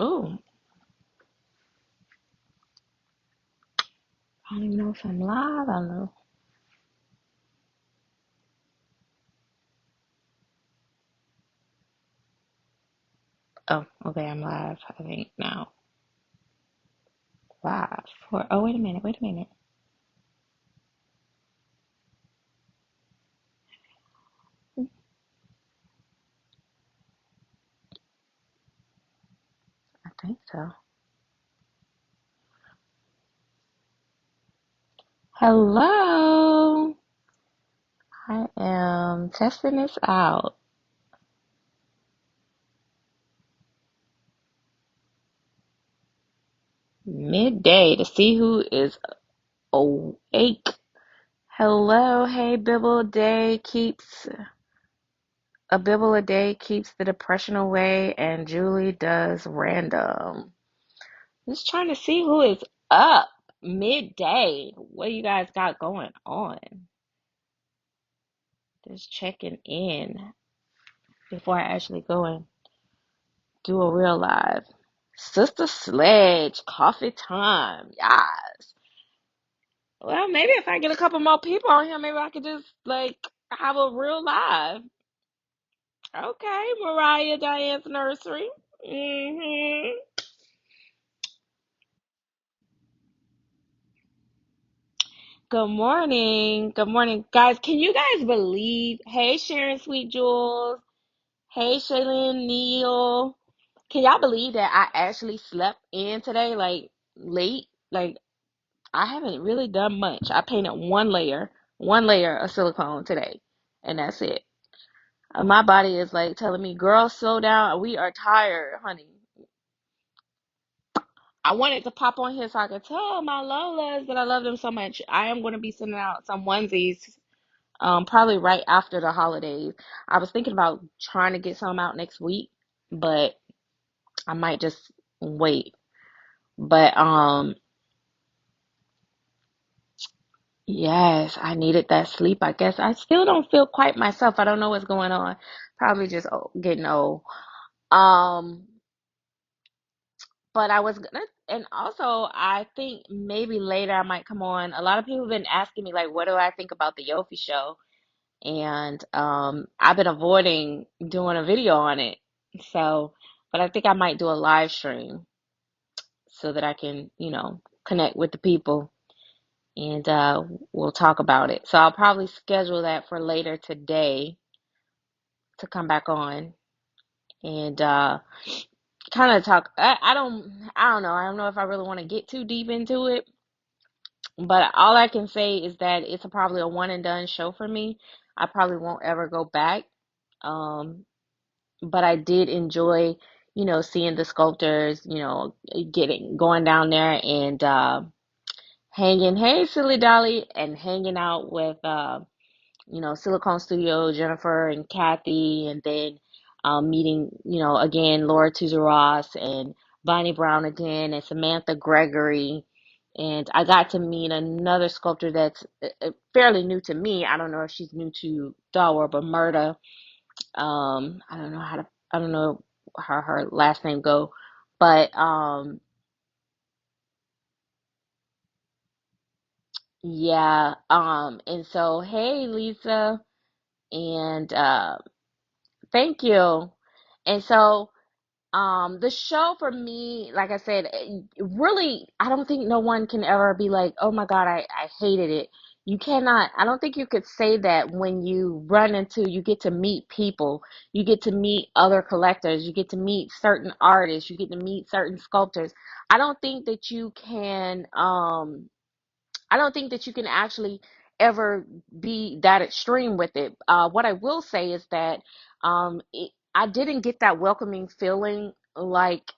Oh, I don't even know if I'm live. I don't know. Oh, okay, I'm live, I think now. Live for, oh, wait a minute, wait a minute. I think so. Hello. I am testing this out. Midday to see who is awake. Hello, hey, Bibble Day keeps a Bibble a day keeps the depression away, and Julie does random. Just trying to see who is up midday. What do you guys got going on? Just checking in before I actually go and do a real live. Sister Sledge, coffee time. Yes. Well, maybe if I get a couple more people on here, maybe I could just like have a real live. Okay, Mariah Diane's nursery. hmm Good morning. Good morning, guys. Can you guys believe? Hey, Sharon Sweet Jules. Hey, Shaylin Neal. Can y'all believe that I actually slept in today, like late? Like I haven't really done much. I painted one layer of silicone today, and that's it. My body is like telling me, "Girl, slow down. We are tired, honey." I wanted to pop on here so I could tell my Lolas that I love them so much. I am going to be sending out some onesies, probably right after the holidays. I was thinking about trying to get some out next week, but I might just wait. But yes, I needed that sleep. I guess I still don't feel quite myself. I don't know what's going on. Probably just getting old. Um, but I was gonna, and also I think maybe later I might come on. A lot of people have been asking me like, what do I think about the Yofi show? And I've been avoiding doing a video on it. So, but I think I might do a live stream so that I can, connect with the people and we'll talk about it. So I'll probably schedule that for later today to come back on and kind of talk. I don't know. I don't know if I really want to get too deep into it, but all I can say is that it's probably a one and done show for me. I probably won't ever go back. Um, but I did enjoy, seeing the sculptors, getting going down there and hanging, hey, silly Dolly, and hanging out with Silicone Studio, Jennifer and Kathy, and then meeting, again, Laura Ross and Bonnie Brown again, and Samantha Gregory. And I got to meet another sculptor that's fairly new to me. I don't know if she's new to Dawa, but Murda. I don't know how her last name go, but yeah. And so, hey, Lisa, and thank you. And so, the show for me, like I said, really, I don't think no one can ever be like, oh my God, I hated it. You cannot, I don't think you could say that when you get to meet people, you get to meet other collectors, you get to meet certain artists, you get to meet certain sculptors. I don't think that you can, I don't think that you can actually ever be that extreme with it. What I will say is that I didn't get that welcoming feeling like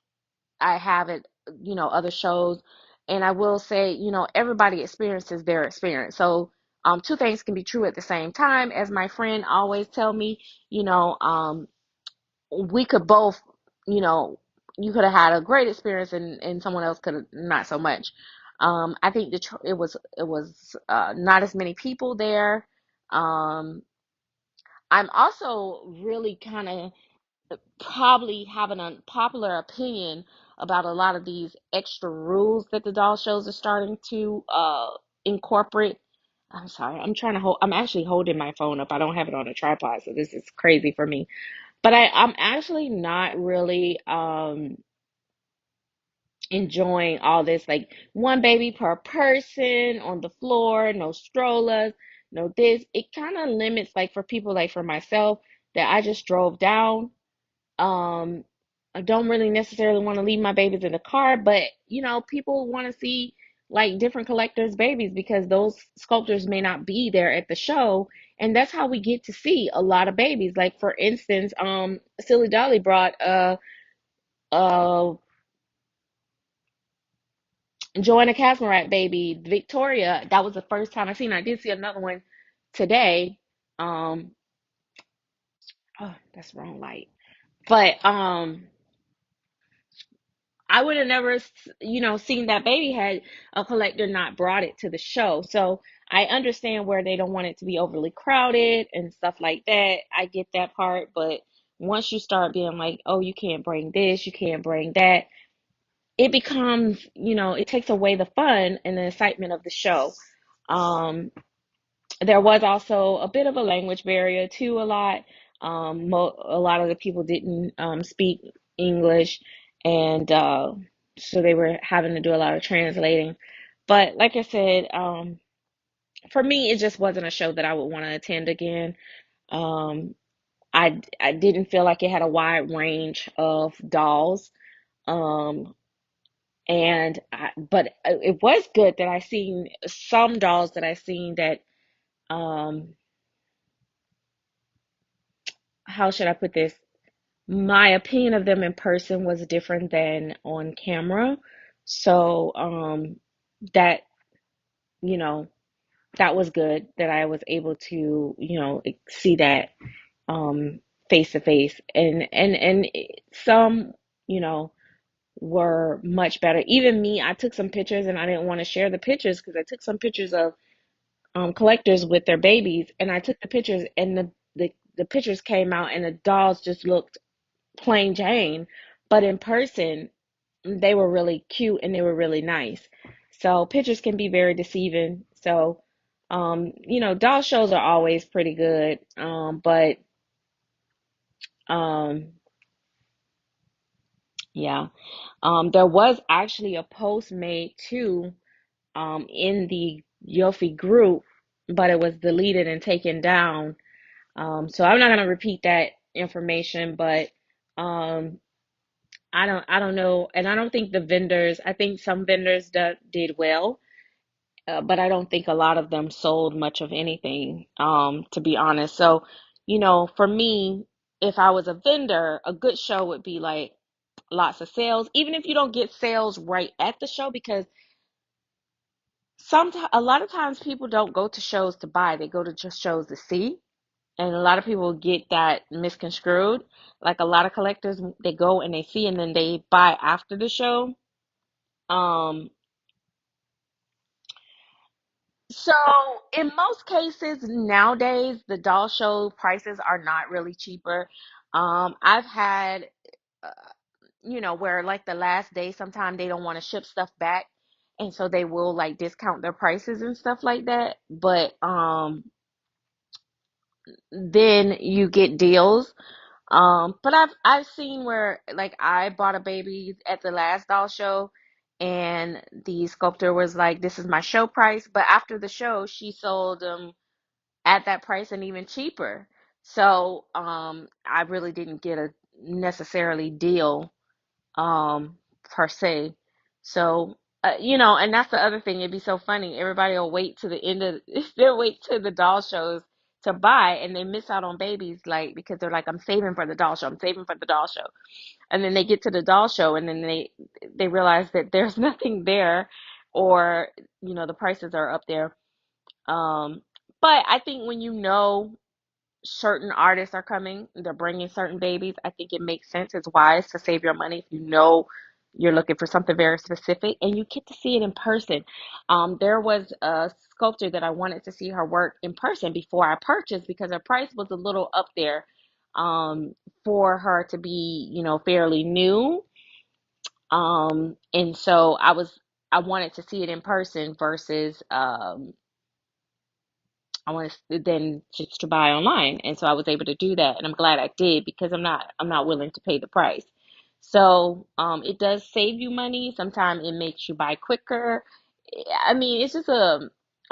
I have at other shows, and I will say everybody experiences their experience. So two things can be true at the same time, as my friend always tell me. You know, we could both, you know, you could have had a great experience and someone else could have not so much. I think it was not as many people there. Um, I'm also really kind of probably have an unpopular opinion about a lot of these extra rules that the doll shows are starting to incorporate. I'm sorry, I'm actually holding my phone up. I don't have it on a tripod, so this is crazy for me. But I'm actually not really enjoying all this, like one baby per person on the floor, no strollers, no this. It kind of limits, like for people like for myself that I just drove down. Um, I don't really necessarily want to leave my babies in the car, but people want to see like different collectors' babies because those sculptors may not be there at the show, and that's how we get to see a lot of babies. Like for instance, Silly Dolly brought a Joanna Casmarat baby, Victoria. That was the first time I seen her. I did see another one today. Um, oh, that's wrong light. But I would have never, seen that baby had a collector not brought it to the show. So I understand where they don't want it to be overly crowded and stuff like that. I get that part, but once you start being like, oh, you can't bring this, you can't bring that, it becomes, it takes away the fun and the excitement of the show. Um, there was also a bit of a language barrier too, a lot. A lot of the people didn't speak English, and so they were having to do a lot of translating. But like I said, for me, it just wasn't a show that I would want to attend again. Um, I didn't feel like it had a wide range of dolls. Um, but it was good that I seen some dolls that I seen that um how should I put this? My opinion of them in person was different than on camera. So, that, you know, that was good that I was able to, see that, um, face to face. And some, you know, were much better. Even me, I took some pictures and I didn't want to share the pictures because I took some pictures of collectors with their babies, and I took the pictures, and the pictures came out, and the dolls just looked plain Jane, but in person, they were really cute and they were really nice. So pictures can be very deceiving. So, doll shows are always pretty good. But um, yeah, there was actually a post made too, in the Yofi group, but it was deleted and taken down. So I'm not gonna repeat that information, but um, I don't know, and I don't think the vendors. I think some vendors did well, but I don't think a lot of them sold much of anything, to be honest. So, for me, if I was a vendor, a good show would be like lots of sales, even if you don't get sales right at the show, because a lot of times people don't go to shows to buy; they go to just shows to see. And a lot of people get that misconstrued. Like a lot of collectors, they go and they see and then they buy after the show. Um, so in most cases nowadays, the doll show prices are not really cheaper. I've had, uh, where like the last day, sometimes they don't want to ship stuff back, and so they will like discount their prices and stuff like that. But then you get deals. But I've seen where like I bought a baby at the last doll show, and the sculptor was like, "This is my show price," but after the show, she sold them at that price and even cheaper. So I really didn't get a necessarily deal, per se. So, and that's the other thing. It'd be so funny. Everybody will wait to the end of, they'll wait to the doll shows to buy, and they miss out on babies, like, because they're like, I'm saving for the doll show. I'm saving for the doll show. And then they get to the doll show, and then they realize that there's nothing there, or, the prices are up there. Um, but I think when certain artists are coming, they're bringing certain babies, I think it makes sense. It's wise to save your money if you know you're looking for something very specific and you get to see it in person. There was a sculptor that I wanted to see her work in person before I purchased because her price was a little up there, for her to be, fairly new. And so I wanted to see it in person versus I wanted then just to buy online, and so I was able to do that, and I'm glad I did because I'm not willing to pay the price. So it does save you money. Sometimes it makes you buy quicker. I mean, it's just a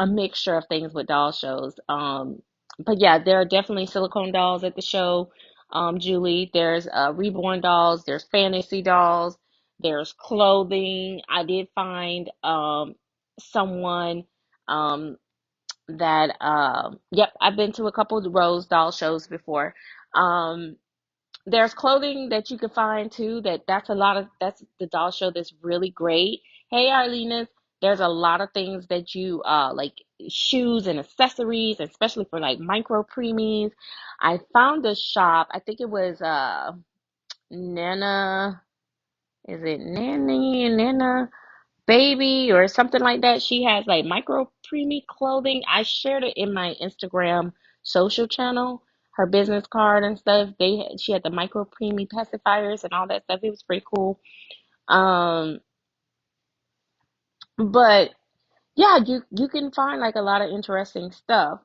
mixture of things with doll shows. But yeah, there are definitely silicone dolls at the show. Julie, there's reborn dolls, there's fantasy dolls, there's clothing. I did find someone. Um, that yep, I've been to a couple of Rose doll shows before. um there's clothing that you can find too, that's a lot of, that's the doll show that's really great. Hey Arlena's, there's a lot of things that you like shoes and accessories, especially for like micro preemies. I found a shop, I think it was Nana, is it Nana baby or something like that. She has like micro preemie clothing. I shared it in my Instagram social channel, her business card and stuff. She had the micro preemie pacifiers and all that stuff. It was pretty cool. Um, but yeah, you can find like a lot of interesting stuff.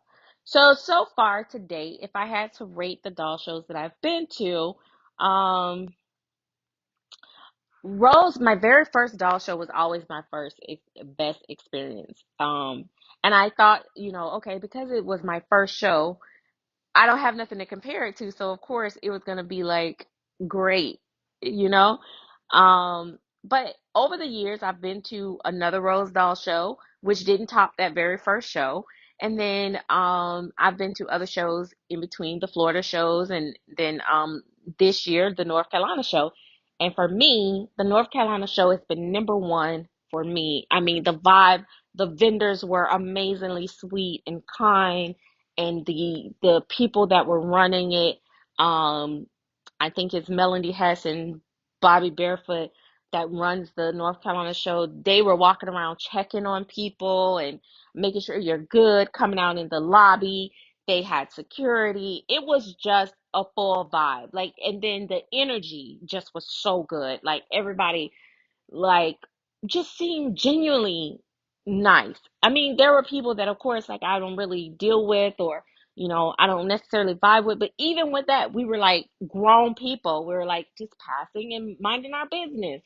So far to date, if I had to rate the doll shows that I've been to, um Rose, my very first doll show was always my best experience. And I thought, okay, because it was my first show, I don't have nothing to compare it to, so of course it was gonna be like great, you know. But over the years, I've been to another Rose Doll show, which didn't top that very first show, and then I've been to other shows in between the Florida shows, and then this year the North Carolina show. And for me, the North Carolina show has been number one for me. I mean, the vibe, the vendors were amazingly sweet and kind, and the people that were running it, um I think it's Melody Hess and Bobby Barefoot that runs the North Carolina show. They were walking around checking on people and making sure you're good, coming out in the lobby. They had security. It was just a full vibe, like, and then the energy just was so good, like everybody, like, just seemed genuinely nice. I mean, there were people that, of course, like I don't really deal with, or I don't necessarily vibe with, but even with that, we were like grown people. We were like just passing and minding our business.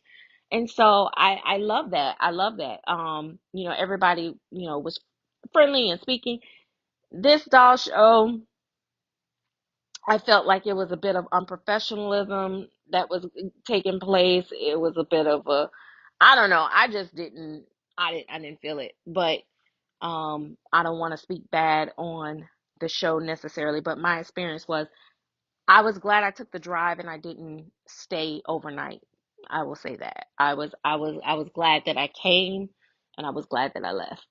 And so I love that. I love that. Everybody, was friendly and speaking. This doll show, I felt like it was a bit of unprofessionalism that was taking place. It was a bit of a, I don't know. I didn't feel it. But I don't want to speak bad on the show necessarily. But my experience was, I was glad I took the drive and I didn't stay overnight. I will say that. I was glad that I came, and I was glad that I left.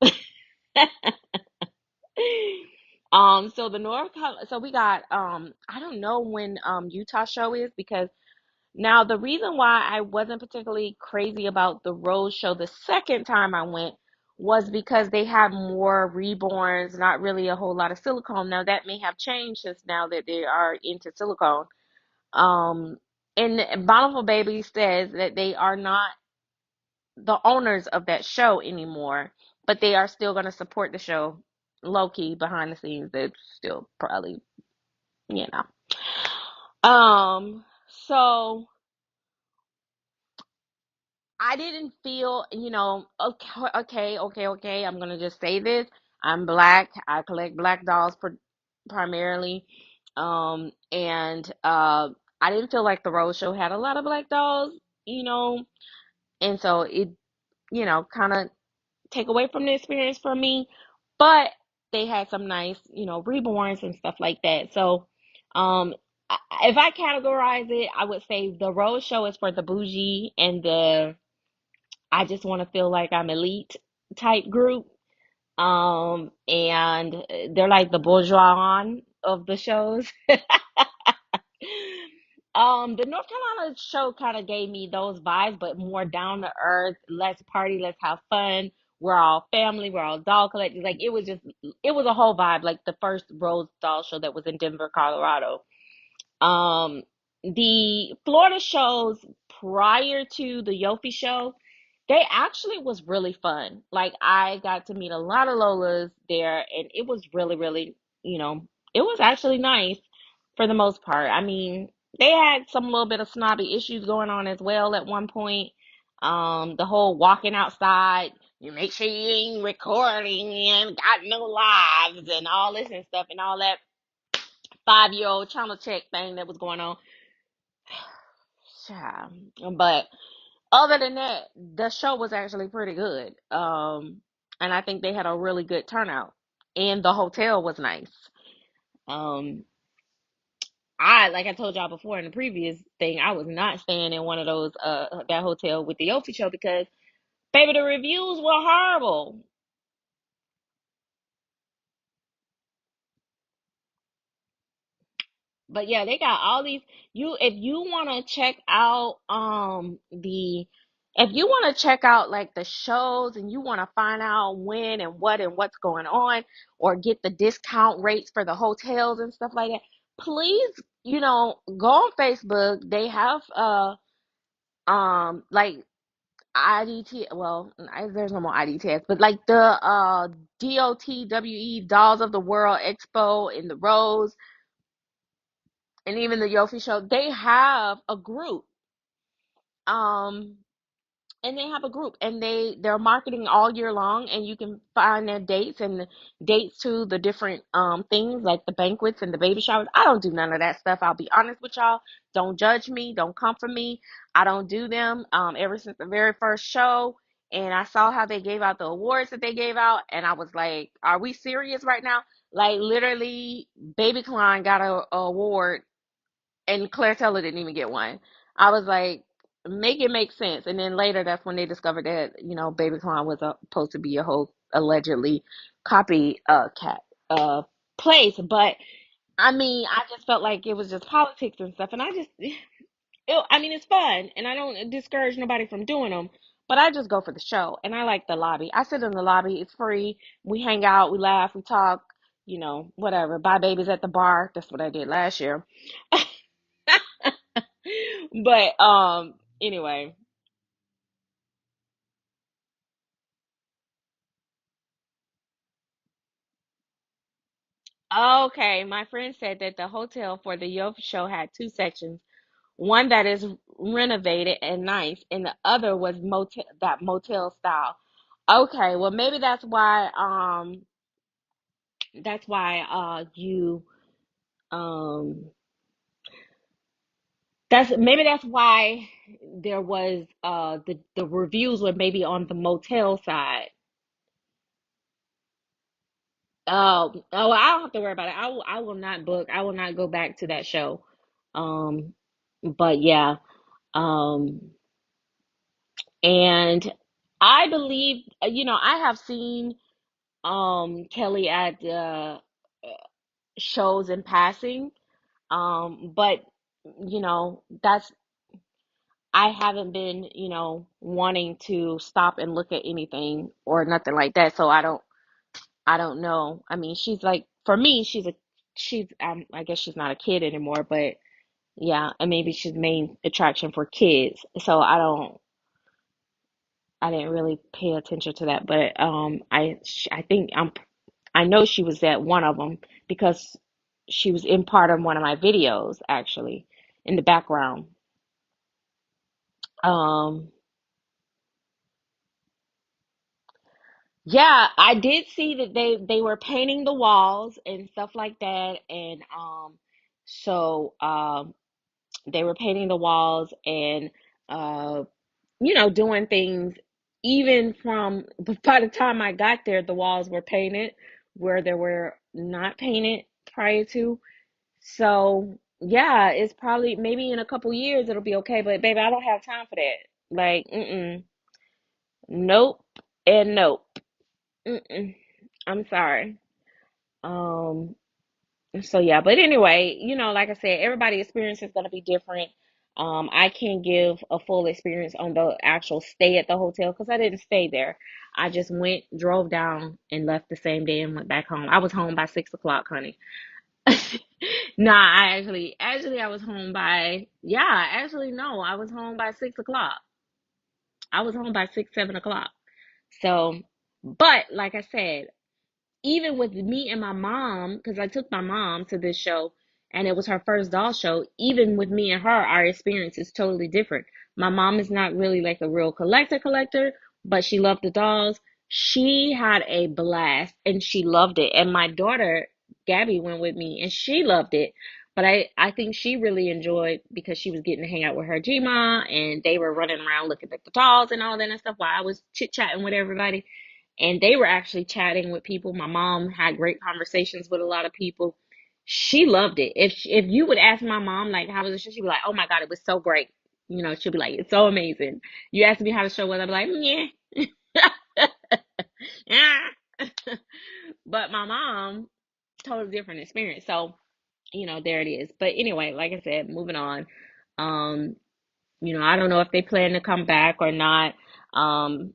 So we got, I don't know when Utah show is, because now the reason why I wasn't particularly crazy about the Rose show the second time I went was because they had more reborns, not really a whole lot of silicone. Now that may have changed since now that they are into silicone. Um, and Bountiful Baby says that they are not the owners of that show anymore, but they are still going to support the show low key behind the scenes. They're still probably, you know. So I didn't feel, okay. I'm gonna just say this. I'm black. I collect black dolls primarily. And I didn't feel like the Rose Show had a lot of black dolls, you know, and so it, kind of take away from the experience for me. But they had some nice, reborns and stuff like that. So, if I categorize it, I would say the Rose Show is for the bougie and the I just want to feel like I'm elite type group. And they're like the bourgeois of the shows. The North Carolina show kind of gave me those vibes, but more down to earth. Let's party, let's have fun. We're all family, we're all doll collectors. Like it was a whole vibe. Like the first Rose doll show that was in Denver, Colorado. Um, the Florida shows prior to the Yofi show, they actually was really fun. Like I got to meet a lot of Lolas there, and it was really, really, it was actually nice for the most part. I mean, they had some little bit of snobby issues going on as well at one point. The whole walking outside, you make sure you ain't recording and got no lives and all this and stuff and all that 5-year old channel check thing that was going on. Yeah. But other than that, the show was actually pretty good. And I think they had a really good turnout. And the hotel was nice. Um, like I told y'all before in the previous thing, I was not staying in one of those that hotel with the Yofi show because baby, the reviews were horrible. But yeah, they got all these. You if you want to check out the if you want to check out like the shows and you want to find out when and what's going on or get the discount rates for the hotels and stuff like that, please, go on Facebook. They have like IDT, well, there's no more IDTS, but like the DOTWE Dolls of the World Expo in the Rose and even the Yofi show, they have a group. Um, and they have a group and they're marketing all year long and you can find their dates and the dates to the different things like the banquets and the baby showers. I don't do none of that stuff. I'll be honest with y'all. Don't judge me. Don't come for me. I don't do them. Ever since the very first show and I saw how they gave out the awards that they gave out and I was like, are we serious right now? Like literally Baby Klein got a award and Claire Taylor didn't even get one. I was like, make it make sense. And then later, that's when they discovered that Baby Clown was supposed to be a whole allegedly copy cat place. But I mean, I just felt like it was just politics and stuff, and I mean, it's fun, and I don't discourage nobody from doing them. But I just go for the show, and I like the lobby. I sit in the lobby; it's free. We hang out, we laugh, we talk, whatever. Buy babies at the bar. That's what I did last year. But anyway. Okay, my friend said that the hotel for the Yofa show had two sections. One that is renovated and nice, and the other was motel style. Okay, well maybe you um that's why there was the reviews were maybe on the motel side. Oh, I don't have to worry about it. I will not book. I will not go back to that show. Um, but yeah. Um, and I believe, I have seen Kelly at shows in passing. But that's I haven't been, wanting to stop and look at anything or nothing like that. So I don't know. I mean, she's like for me, she's I guess she's not a kid anymore, but yeah, and maybe she's main attraction for kids. So I didn't really pay attention to that, but I think I know she was at one of them because she was in part of one of my videos actually in the background. Um, yeah, I did see that they were painting the walls and stuff like that, and so they were painting the walls and uh, doing things even from by the time I got there, the walls were painted where they were not painted prior to. So, yeah, it's probably maybe in a couple years it'll be okay, but baby, I don't have time for that. Like, nope and nope. Mm-mm. I'm sorry. Um, so yeah, but anyway, like I said, everybody's experience is gonna be different. I can't give a full experience on the actual stay at the hotel because I didn't stay there. I just went, drove down, and left the same day and went back home. I was home by 6 o'clock, honey. Nah, I was home by, yeah, actually, no, I was home by 6 o'clock. I was home by 6, 7 o'clock. So, but like I said, even with me and my mom, because I took my mom to this show and it was her first doll show, even with me and her, our experience is totally different. My mom is not really like a real collector, but she loved the dolls. She had a blast and she loved it. And my daughter, Gabby, went with me and she loved it. But I think she really enjoyed because she was getting to hang out with her Gma and they were running around looking at the dolls and all that and stuff while I was chit chatting with everybody, and they were actually chatting with people. My mom had great conversations with a lot of people. She loved it. If you would ask my mom like how was the show, she'd be like, "Oh my God, it was so great." You know, she'd be like, "It's so amazing." You ask me how the show was, I'd be like, "Yeah, yeah." But my mom, totally different experience. So there it is. But anyway, like I said, moving on. Um, I don't know if they plan to come back or not. Um,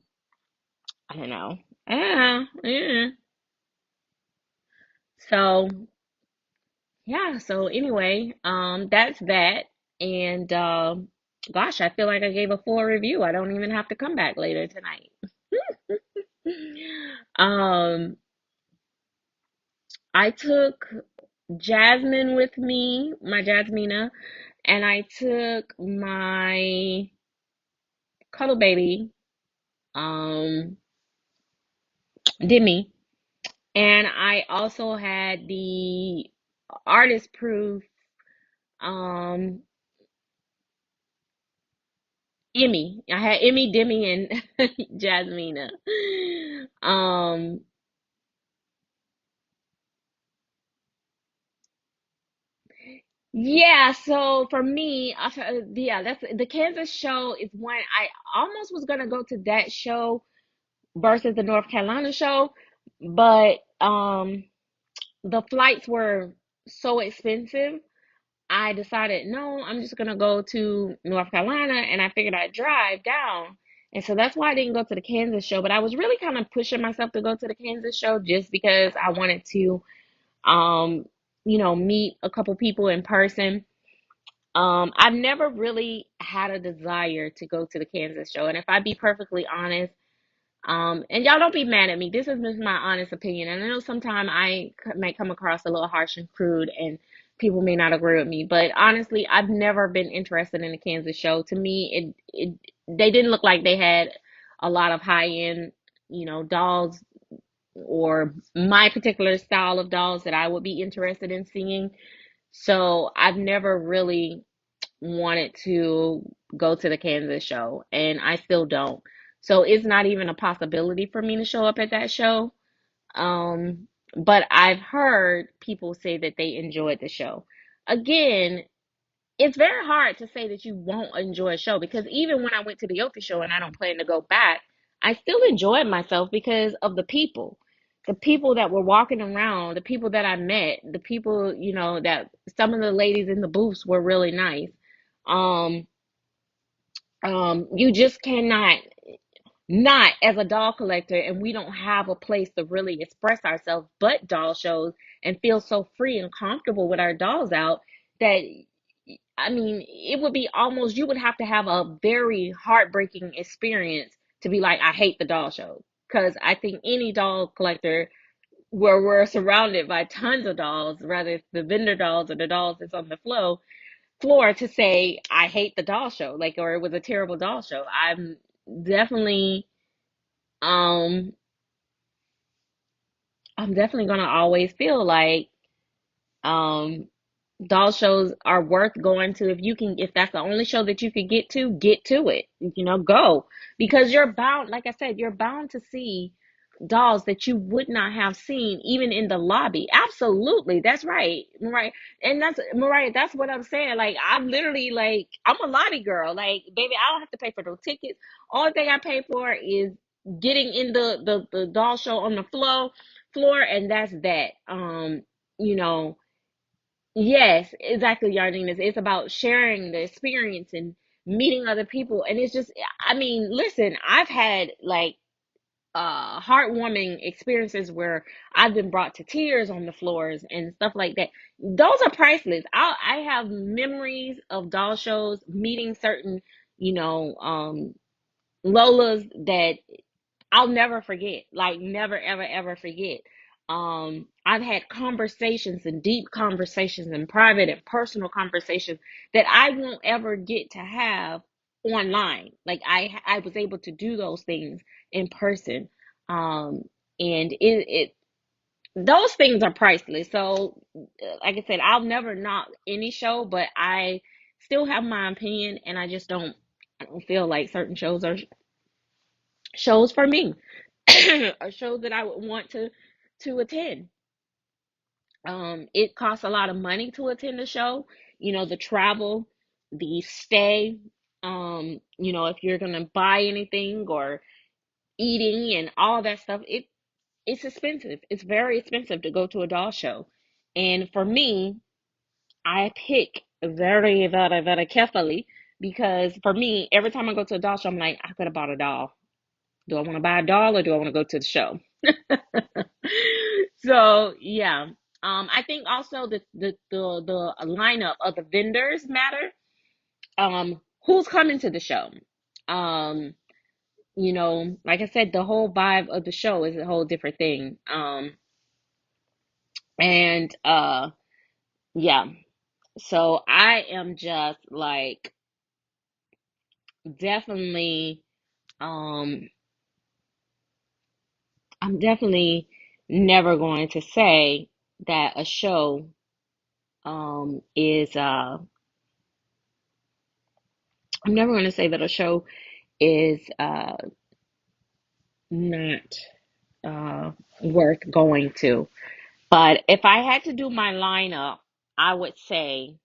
I don't know. Yeah. So yeah, so anyway, that's that. And gosh, I feel like I gave a full review. I don't even have to come back later tonight. Um, I took Jasmine with me, my Jasmina, and I took my cuddle baby, um, Demi, and I also had the artist proof, um, Emmy. I had Emmy, Demi, and Jasmina. Um, yeah, so for me, yeah, that's the Kansas show is one I almost was gonna go to that show versus the North Carolina show, but the flights were so expensive. I decided, no, I'm just gonna go to North Carolina, and I figured I'd drive down. And so that's why I didn't go to the Kansas show, but I was really kind of pushing myself to go to the Kansas show just because I wanted to, um, meet a couple people in person. I've never really had a desire to go to the Kansas show, and if I be perfectly honest, and y'all don't be mad at me. This is just my honest opinion. And I know sometimes may come across a little harsh and crude, and people may not agree with me. But honestly, I've never been interested in the Kansas show. To me, they didn't look like they had a lot of high end, dolls or my particular style of dolls that I would be interested in seeing. So I've never really wanted to go to the Kansas show, and I still don't. So it's not even a possibility for me to show up at that show. But I've heard people say that they enjoyed the show. Again, it's very hard to say that you won't enjoy a show because even when I went to the Yofi show and I don't plan to go back, I still enjoyed myself because of the people. The people that were walking around, the people that I met, the people, that some of the ladies in the booths were really nice. Um, you just cannot not as a doll collector, and we don't have a place to really express ourselves but doll shows and feel so free and comfortable with our dolls out that I mean it would be almost you would have to have a very heartbreaking experience to be like I hate the doll show, because I think any doll collector where we're surrounded by tons of dolls, whether it's the vendor dolls or the dolls that's on the floor, to say I hate the doll show, like, or it was a terrible doll show. Definitely um I'm definitely gonna always feel like um doll shows are worth going to. If that's the only show that you could get to it, go, because you're bound, like I said, you're bound to see dolls that you would not have seen even in the lobby. Absolutely, that's right, Mariah. And that's Mariah, that's what I'm saying. Like, I'm literally like, I'm a lobby girl. Like, baby, I don't have to pay for no tickets. Only thing I pay for is getting in the doll show on the floor, and that's that. You know, yes, exactly, Yardine. It's about sharing the experience and meeting other people. And it's just, I mean, listen, I've had like heartwarming experiences where I've been brought to tears on the floors and stuff like that. Those are priceless. I have memories of doll shows, meeting certain, you know, Lolas that I'll never forget. Like never ever ever forget. I've had conversations and deep conversations and private and personal conversations that I won't ever get to have online. Like I was able to do those things in person. Um, and it those things are priceless. So, like I said, I'll never knock any show, but I still have my opinion, and I don't feel like certain shows are shows for me. Or shows that I would want to attend. It costs a lot of money to attend a show. You know, the travel, the stay. You know, if you're gonna buy anything or eating and all that stuff, it's expensive. It's very expensive to go to a doll show. And for me, I pick very, very, very carefully because for me, every time I go to a doll show, I'm like, I could have bought a doll. Do I want to buy a doll or do I want to go to the show? So yeah, I think also the lineup of the vendors matter. Who's coming to the show? Um, you know, like I said, the whole vibe of the show is a whole different thing. And yeah, so I am just like definitely, um, I'm definitely never going to say that a show is I'm never going to say that a show is not uh, worth going to. But if I had to do my lineup, I would say,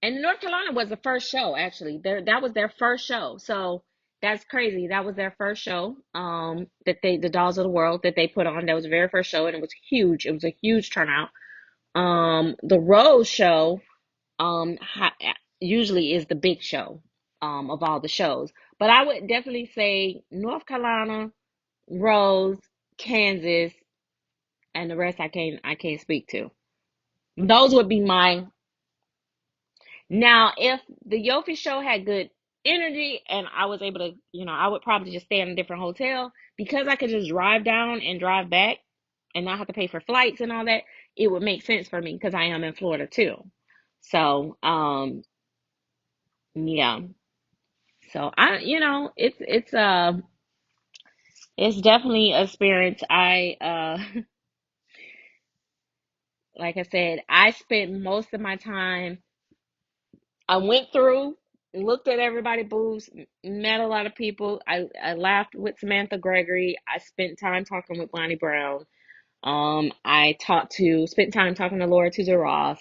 and North Carolina was the first show actually. That was their first show. So that's crazy. That was their first show. That the Dolls of the World that they put on. That was the very first show, and it was huge. It was a huge turnout. The Rose show usually is the big show of all the shows. But I would definitely say North Carolina, Rose, Kansas, and the rest I can't speak to. Those would be my now if the Yofi show had good energy and I was able to, I would probably just stay in a different hotel because I could just drive down and drive back and not have to pay for flights and all that. It would make sense for me because I am in Florida too. So, yeah. So it's definitely an experience. Like I said, I spent most of my time. I went through, looked at everybody booths, met a lot of people. I laughed with Samantha Gregory. I spent time talking with Bonnie Brown. Spent time talking to Laura Tuzer Ross.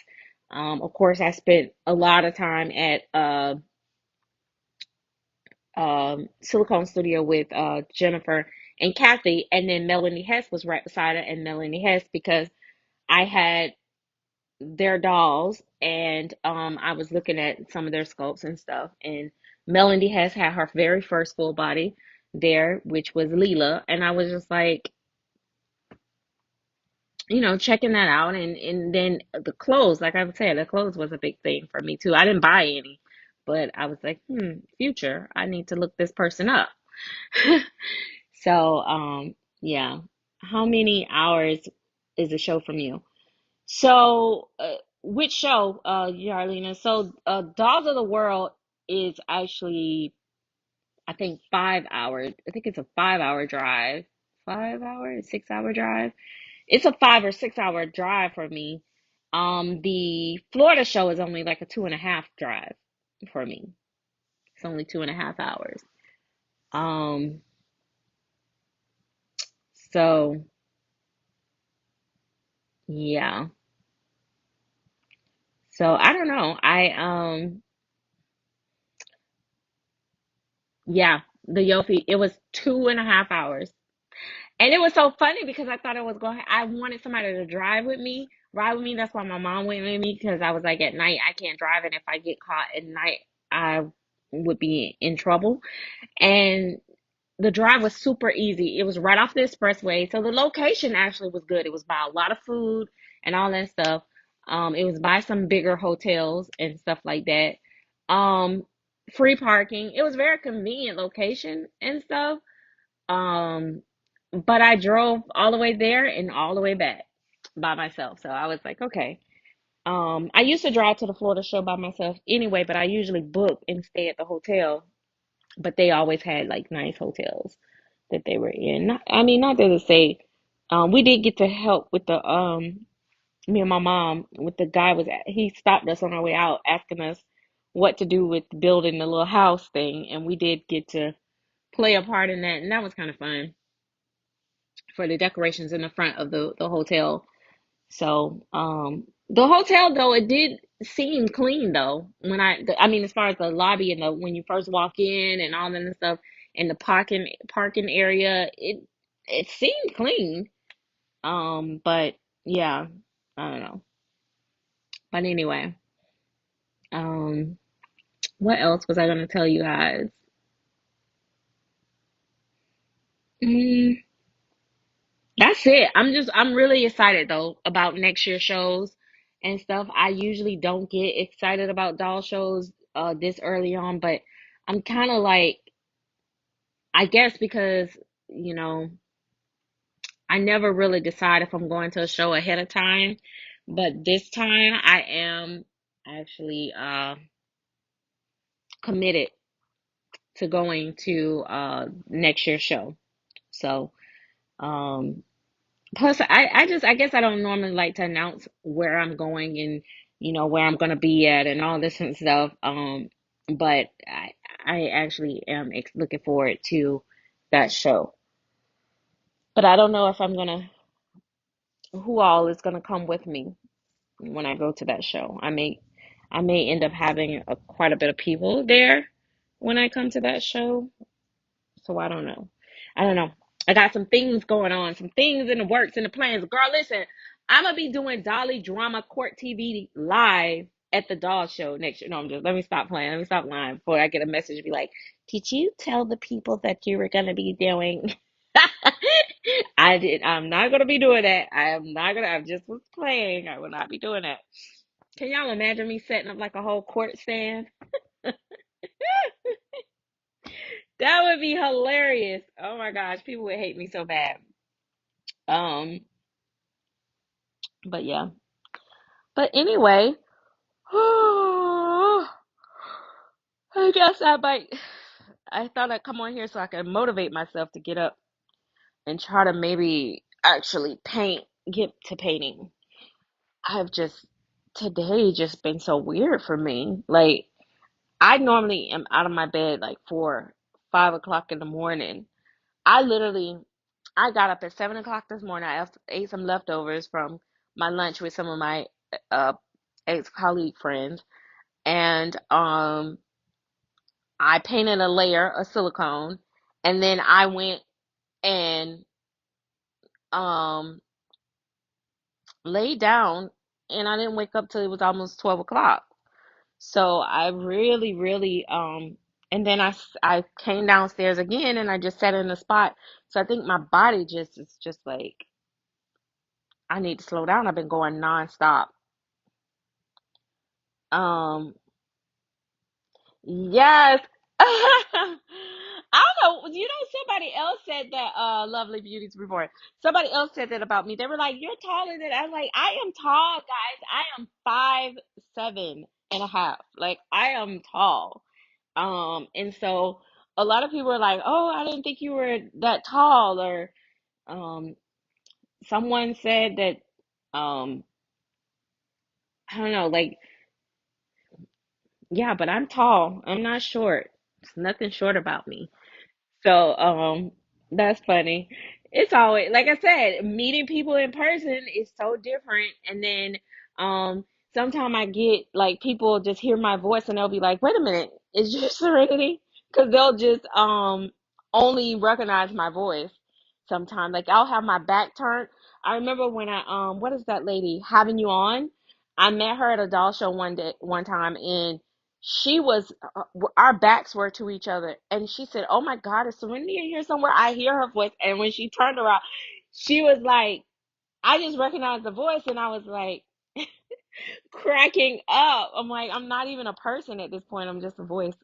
Of course, I spent a lot of time at Silicone Studio with Jennifer and Kathy, and then Melanie Hess was right beside her, and Melanie Hess because I had their dolls and I was looking at some of their sculpts and stuff, and Melanie Hess had her very first full body there, which was Leela, and I was just like, checking that out, and then the clothes, like I said, the clothes was a big thing for me too. I didn't buy any, but I was like, future, I need to look this person up. So, yeah. How many hours is the show from you? So, which show, Yarlina? So, Dolls of the World is actually, I think, 5 hours. I think it's a 5 hour drive. 5 hour, 6 hour drive. It's a 5 or 6 hour drive for me. The Florida show is only like a 2.5 drive for me. It's only 2.5 hours. Um, so yeah. So I don't know. Yeah, the Yofi, it was 2.5 hours. And it was so funny because I thought I wanted somebody to ride with me. That's why my mom went with me because I was like, at night, I can't drive. And if I get caught at night, I would be in trouble. And the drive was super easy. It was right off the expressway. So the location actually was good. It was by a lot of food and all that stuff. It was by some bigger hotels and stuff like that. Um, Free parking. It was very convenient location and stuff. Um, but I drove all the way there and all the way back by myself. So I was like, okay. I used to drive to the Florida show by myself anyway, but I usually book and stay at the hotel. But they always had like nice hotels that they were in. Not, I mean, not to say, we did get to help with the me and my mom with the guy was he stopped us on our way out asking us what to do with building the little house thing, and we did get to play a part in that, and that was kind of fun for the decorations in the front of the hotel. So, the hotel though, it did seem clean though. I mean, as far as the lobby and the when you first walk in and all that stuff, and the parking area, it seemed clean. But yeah, I don't know. But anyway, um, what else was I gonna tell you guys? Mm, that's it. I'm really excited though about next year's shows and stuff. I usually don't get excited about doll shows this early on, but I'm kind of like, I guess because, you know, I never really decide if I'm going to a show ahead of time, but this time I am actually committed to going to next year's show. So, um plus, I guess I don't normally like to announce where I'm going and where I'm gonna be at and all this and stuff. But I actually am looking forward to that show. But I don't know if I'm gonna who all is gonna come with me when I go to that show. I may end up having quite a bit of people there when I come to that show. So I don't know. I don't know. I got some things going on, some things in the works and the plans. Girl, listen, I'm gonna be doing Dolly Drama Court TV live at the doll show next year. No, I'm just let me stop playing. Let me stop lying before I get a message be like, did you tell the people that you were gonna be doing? I did. I'm not gonna be doing that. I am not gonna. I just was playing. I will not be doing that. Can y'all imagine me setting up like a whole court stand? That would be hilarious. Oh my gosh, people would hate me so bad. Um, but yeah. But anyway, I guess I thought I'd come on here so I could motivate myself to get up and try to maybe actually get to painting. I've just, today just been so weird for me. Like, I normally am out of my bed like 5 o'clock in the morning. I literally, I got up at 7 o'clock this morning. I ate some leftovers from my lunch with some of my uh, ex-colleague friends, and I painted a layer of silicone, and then I went and um, laid down, and I didn't wake up till it was almost 12 o'clock. So I really, really, and then I came downstairs again, and I just sat in the spot. So I think my body just is just like, I need to slow down. I've been going nonstop. Um, yes. I don't know. Somebody else said that, Lovely Beauties Report. Somebody else said that about me. They were like, you're taller than I was like, I am tall, guys. I am 5'7.5". Like, I am tall. And so a lot of people are like, oh, I didn't think you were that tall, or um someone said that, um I don't know, like, yeah, but I'm tall. I'm not short. There's nothing short about me. So, that's funny. It's always, like I said, meeting people in person is so different. And then, sometimes I get like people just hear my voice and they'll be like, "Wait a minute, is you Serenity?" Because they'll just only recognize my voice. Sometimes, like I'll have my back turned. I remember when what is that lady having you on? I met her at a doll show one time, and she was our backs were to each other, and she said, "Oh my God, is Serenity in here somewhere?" I hear her voice, and when she turned around, she was like, I just recognized the voice, and I was like cracking up. I'm like, I'm not even a person at this point. I'm just a voice,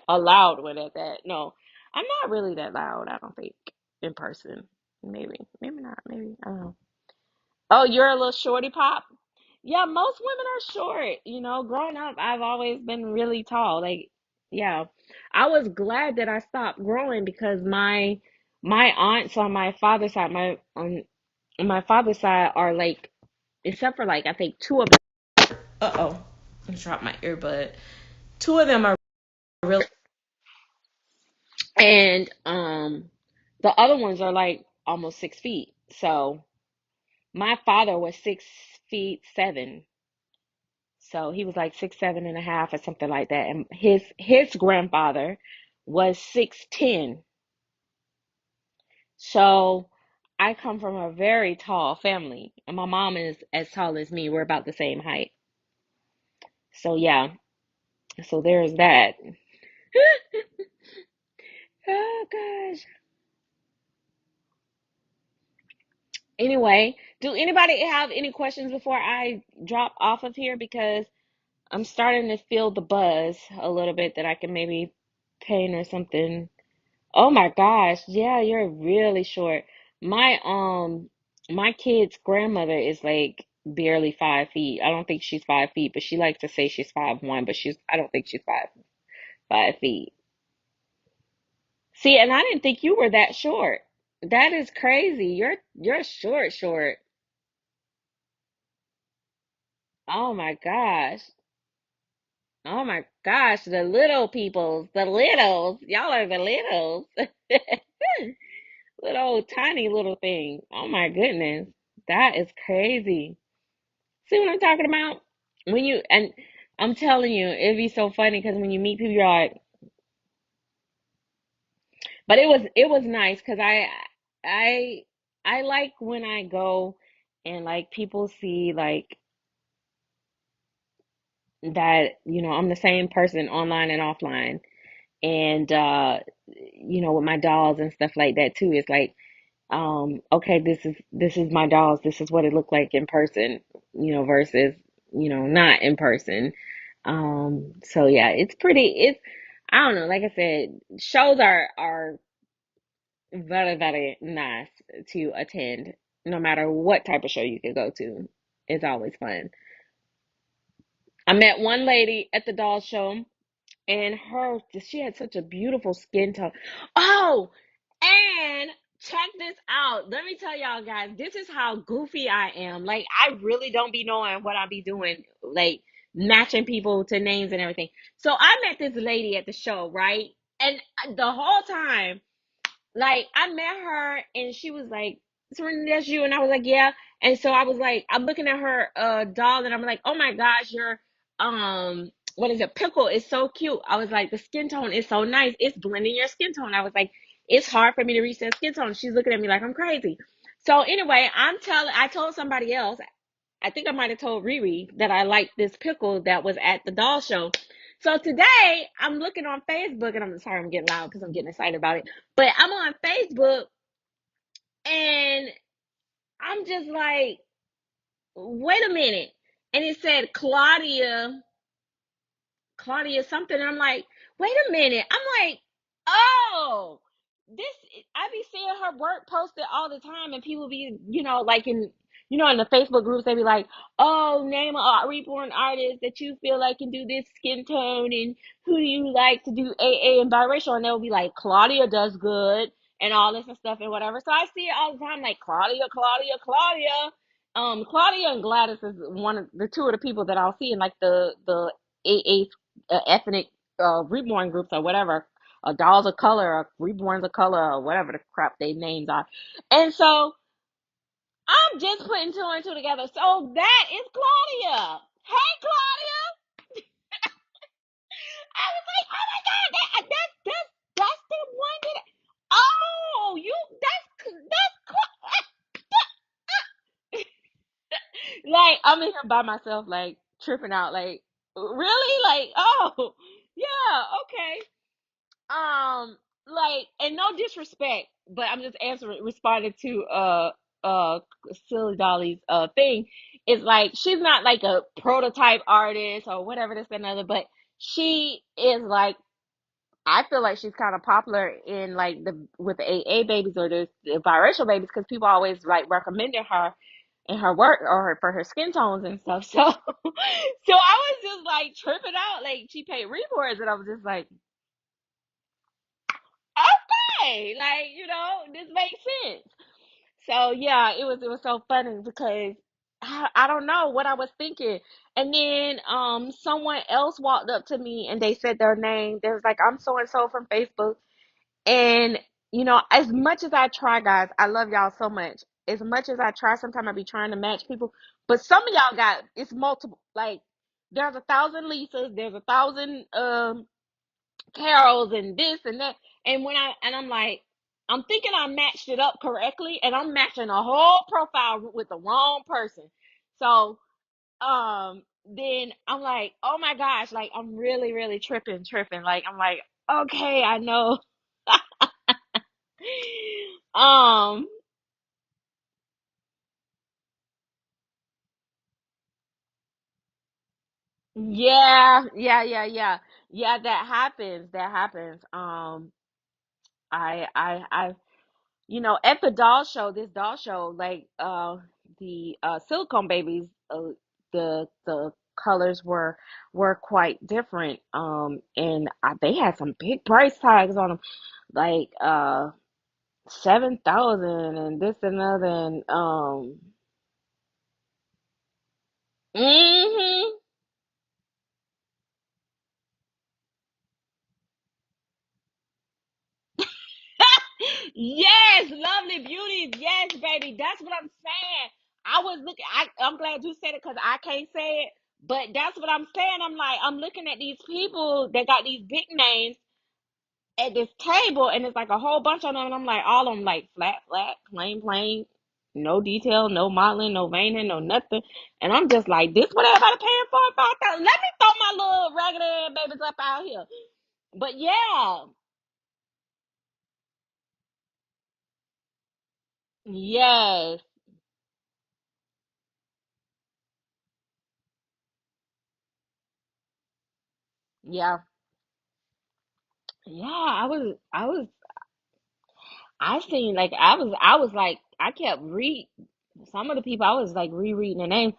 a loud one at that. No, I'm not really that loud. I don't think in person. Maybe, maybe not. Maybe I don't know. Oh, you're a little shorty pop. Yeah, most women are short. Growing up, I've always been really tall. Like, yeah, I was glad that I stopped growing because my aunts on my father's side, on my father's side are like, except for like I think two of them. Uh-oh, I dropped my earbud. Two of them are really, and the other ones are like almost 6 feet. So my father was 6 feet 7. So he was like 6'7" and a half or something like that. And his grandfather was 6'10". So I come from a very tall family. And my mom is as tall as me. We're about the same height. So yeah. So there's that. Oh gosh. Anyway, do anybody have any questions before I drop off of here? Because I'm starting to feel the buzz a little bit that I can maybe paint or something. Oh my gosh, yeah, you're really short. My kid's grandmother is like barely 5 feet. I don't think she's 5 feet, but she likes to say she's 5'1", but I don't think she's five feet. See, and I didn't think you were that short. That is crazy. You're short, short. Oh my gosh. Oh my gosh, the little peoples, the littles. Y'all are the littles. Little tiny little thing. Oh my goodness. That is crazy. See what I'm talking about? And I'm telling you, it'd be so funny because when you meet people, you're like, but it was nice because I I like when I go and like people see like that, I'm the same person online and offline. And with my dolls and stuff like that too. It's like, okay, this is my dolls, this is what it looked like in person, versus not in person. So yeah, it's I don't know, like I said, shows are very, very nice to attend, no matter what type of show you could go to. It's always fun. I met one lady at the doll show, and she had such a beautiful skin tone. Oh, and check this out. Let me tell y'all guys, this is how goofy I am. Like, I really don't be knowing what I be doing, like matching people to names and everything. So I met this lady at the show, right? And the whole time, like, I met her and she was like, Serena, that's you. And I was like, yeah. And so I was like, I'm looking at her doll and I'm like, oh my gosh, your what is it? Pickle is so cute. I was like, the skin tone is so nice. It's blending your skin tone. I was like, it's hard for me to reach that skin tone. She's looking at me like I'm crazy. So anyway, I told somebody else, I think I might have told Riri that I liked this pickle that was at the doll show. So today I'm looking on Facebook, and I'm sorry I'm getting loud because I'm getting excited about it. But I'm on Facebook and I'm just like, wait a minute. And it said Claudia something. And I'm like, wait a minute. I'm like, oh, this, I be seeing her work posted all the time, and people be, like in the Facebook groups, they be like, oh, name a reborn artist that you feel like can do this skin tone, and who do you like to do AA and biracial, and they'll be like, Claudia does good, and all this and stuff and whatever. So I see it all the time, like Claudia, Claudia, Claudia. Claudia and Gladys is one of the two of the people that I'll see in like the AA ethnic reborn groups or whatever, dolls of color or reborns of color or whatever the crap they names are. And so I'm just putting two and two together. So that is Claudia. Hey Claudia. I was like, oh my God, that's the one that, oh, you that's like, I'm in here by myself, like tripping out, like. Really? Like, oh, yeah, okay. Like, and no disrespect, but I'm just answering, responding to uh Silly Dolly's thing. It's like she's not like a prototype artist or whatever this and another, but she is like, I feel like she's kind of popular in like the with the AA babies or the biracial babies because people always like recommended her in her work or for her skin tones and stuff. So so I was just like tripping out. Like she paid rewards and I was just like, okay, like, this makes sense. So yeah, it was so funny because I don't know what I was thinking. And then someone else walked up to me and they said their name. They was like, I'm so and so from Facebook. And as much as I try, guys, I love y'all so much. As much as I try, sometimes I be trying to match people, but some of y'all got it's multiple. Like there's 1,000 Lisas, there's 1,000 Carols and this and that. And I'm like, I'm thinking I matched it up correctly, and I'm matching a whole profile with the wrong person. So then I'm like, oh my gosh, like I'm really, really tripping. Like I'm like, okay, I know. um yeah. Yeah, that happens. I at the doll show, this doll show, like the silicone babies, the colors were quite different. And they had some big price tags on them, like 7,000 and this and that, and mhm. Yes, lovely beauties. Yes, baby. That's what I'm saying. I was looking. I'm glad you said it because I can't say it. But that's what I'm saying. I'm like, I'm looking at these people that got these big names at this table, and it's like a whole bunch of them. And I'm like, all of them like flat, plain, no detail, no modeling, no veining, no nothing. And I'm just like, this what everybody paying for? 5,000? Let me throw my little ragged ass babies up out here. But yeah, yes, yeah. Yeah, I seen like I was like I kept read some of the people I was like rereading the name.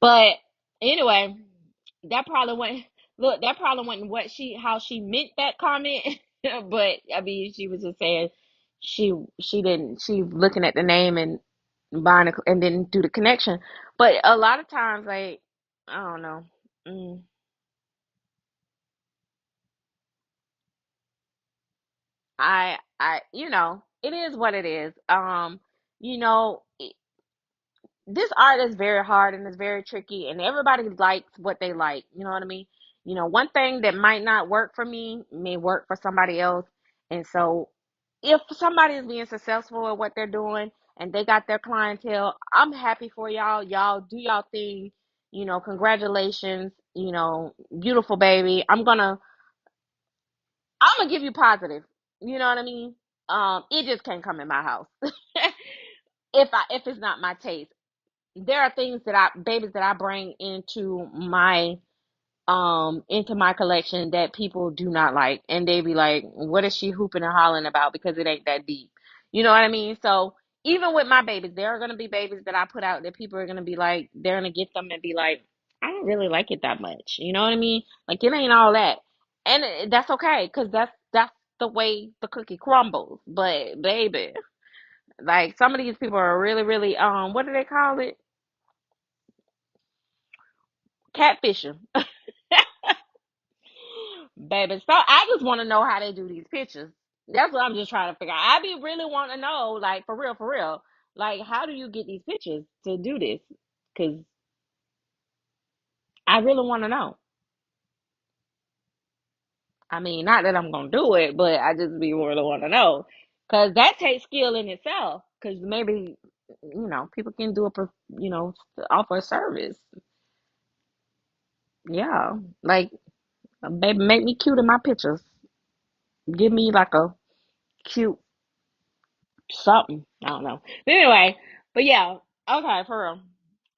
But anyway, that probably went look, that probably wasn't what she how she meant that comment. But I mean she was just saying she she looking at the name and buying and didn't do the connection. But a lot of times like I don't know. Mm, it is what it is. You know, this art is very hard and it's very tricky, and everybody likes what they like. You know what I mean? One thing that might not work for me may work for somebody else. And so if somebody is being successful at what they're doing and they got their clientele, I'm happy for y'all. Y'all do y'all thing. Congratulations. Beautiful baby. I'm gonna give you positive. You know what I mean? It just can't come in my house. If it's not my taste. There are things that I babies that I bring into my collection that people do not like, and they be like, what is she hooping and hollering about, because it ain't that deep. You know what I mean? So even with my babies, there are going to be babies that I put out that people are going to be like, they're going to get them and be like, I don't really like it that much. You know what I mean? Like it ain't all that. And that's okay, because that's the way the cookie crumbles. But baby, like some of these people are really really what do they call it, catfishing. Baby, so I just want to know how they do these pictures. That's what I'm just trying to figure out. I be really want to know, like for real. Like, how do you get these pictures to do this? Because I really want to know. I mean, not that I'm gonna do it, but I just be really want to know. Because that takes skill in itself. Because maybe people can do offer a service. Yeah, like baby, make me cute in my pictures. Give me like a cute something. I don't know. But anyway, but yeah, okay, for real.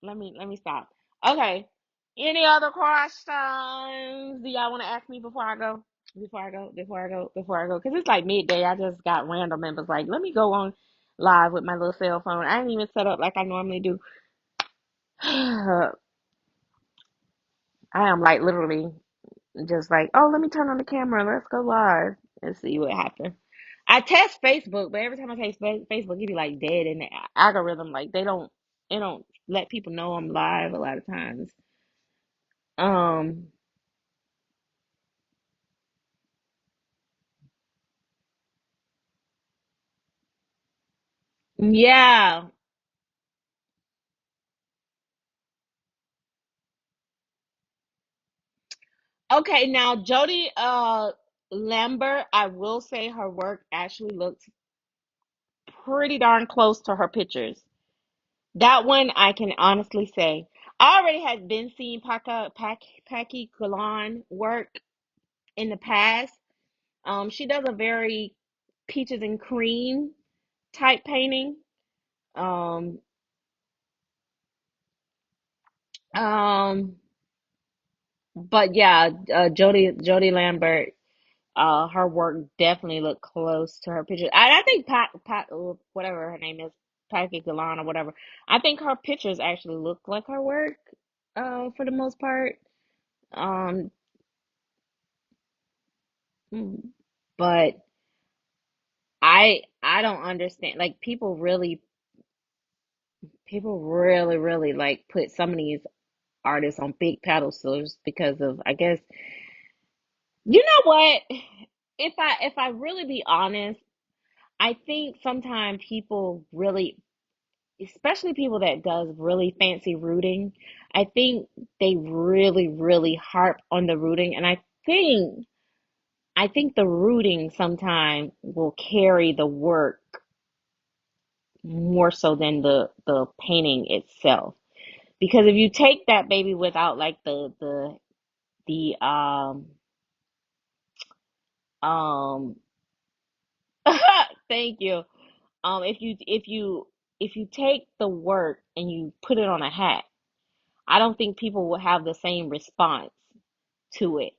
Let me stop. Okay. Any other questions? Do y'all want to ask me before I go? Before I go. Because it's like midday. I just got random members like, let me go on live with my little cell phone. I ain't even set up like I normally do. I am like literally just like, oh, let me turn on the camera. Let's go live and see what happens. I test Facebook, but every time I test Facebook, it be like dead in the algorithm. Like they don't let people know I'm live a lot of times. Um, yeah. Okay, now Jody Lambert, I will say her work actually looks pretty darn close to her pictures. That one I can honestly say. I already had been seeing Paki Galan work in the past. She does a very peaches and cream type painting. Um, um, but yeah, Jody Lambert, her work definitely looked close to her pictures. I think Pat, whatever her name is, Patty Galan or whatever. I think her pictures actually look like her work, for the most part. Um, mm, but I don't understand. Like people really like put some of these artists on big pedestals because of, I guess, you know what? If I really be honest, I think sometimes people really, especially people that does really fancy rooting, I think they really harp on the rooting, and I think the rooting sometimes will carry the work more so than the painting itself. Because if you take that baby without like the um thank you. If you take the work and you put it on a hat, I don't think people will have the same response to it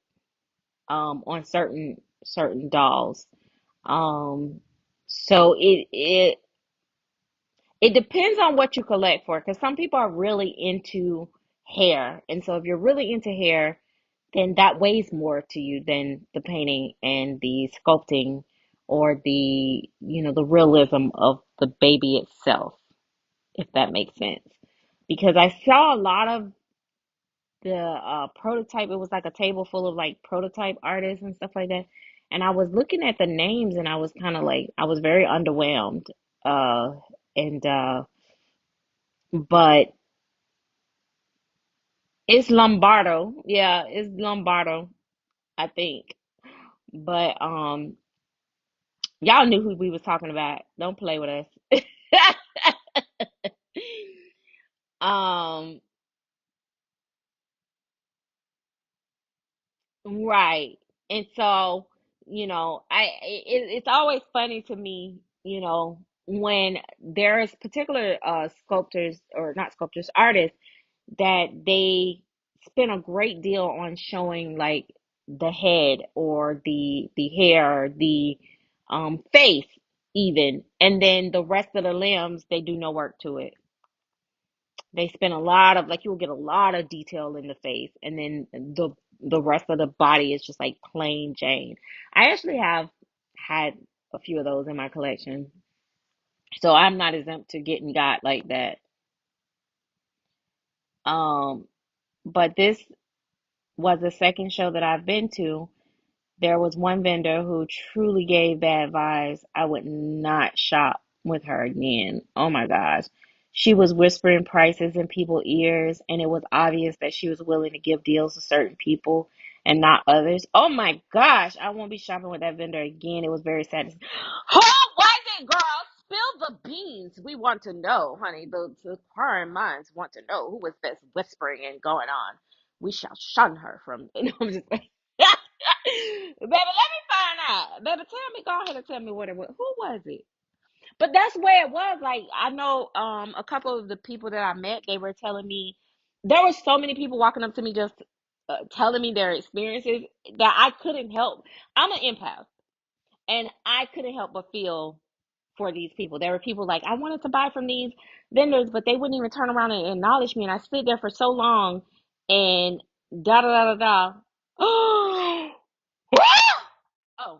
on certain dolls. Um so it depends on what you collect for, because some people are really into hair. And so if you're really into hair, then that weighs more to you than the painting and the sculpting or the realism of the baby itself, if that makes sense. Because I saw a lot of the prototype, it was like a table full of like prototype artists and stuff like that. And I was looking at the names and I was kind of like, I was very underwhelmed. And but it's Lombardo. Yeah, it's Lombardo, I think. But y'all knew who we was talking about. Don't play with us. Um, right. And so, it's always funny to me, when there's particular sculptors, or not sculptors, artists, that they spend a great deal on showing like the head or the hair, the face even, and then the rest of the limbs they do no work to it. They spend a lot of, like, you'll get a lot of detail in the face, and then the rest of the body is just like plain Jane. I actually have had a few of those in my collection, so I'm not exempt to getting got like that. Um, but this was the second show that I've been to. There was one vendor who truly gave bad vibes. I would not shop with her again. Oh my gosh. She was whispering prices in people's ears, and it was obvious that she was willing to give deals to certain people and not others. Oh my gosh. I won't be shopping with that vendor again. It was very sad. Who was it, girl? Spill the beans. We want to know, honey. The inquiring minds want to know who was this whispering and going on we shall shun her from. And I'm just like, baby, let me find out. Baby, tell me, go ahead and tell me what it was. Who was it? But that's where it was. Like, I know a couple of the people that I met, they were telling me there were so many people walking up to me just telling me their experiences that I couldn't help. I'm an empath, and I couldn't help but feel for these people. There were people like, I wanted to buy from these vendors, but they wouldn't even turn around and acknowledge me. And I stood there for so long and da da da da da. Oh, oh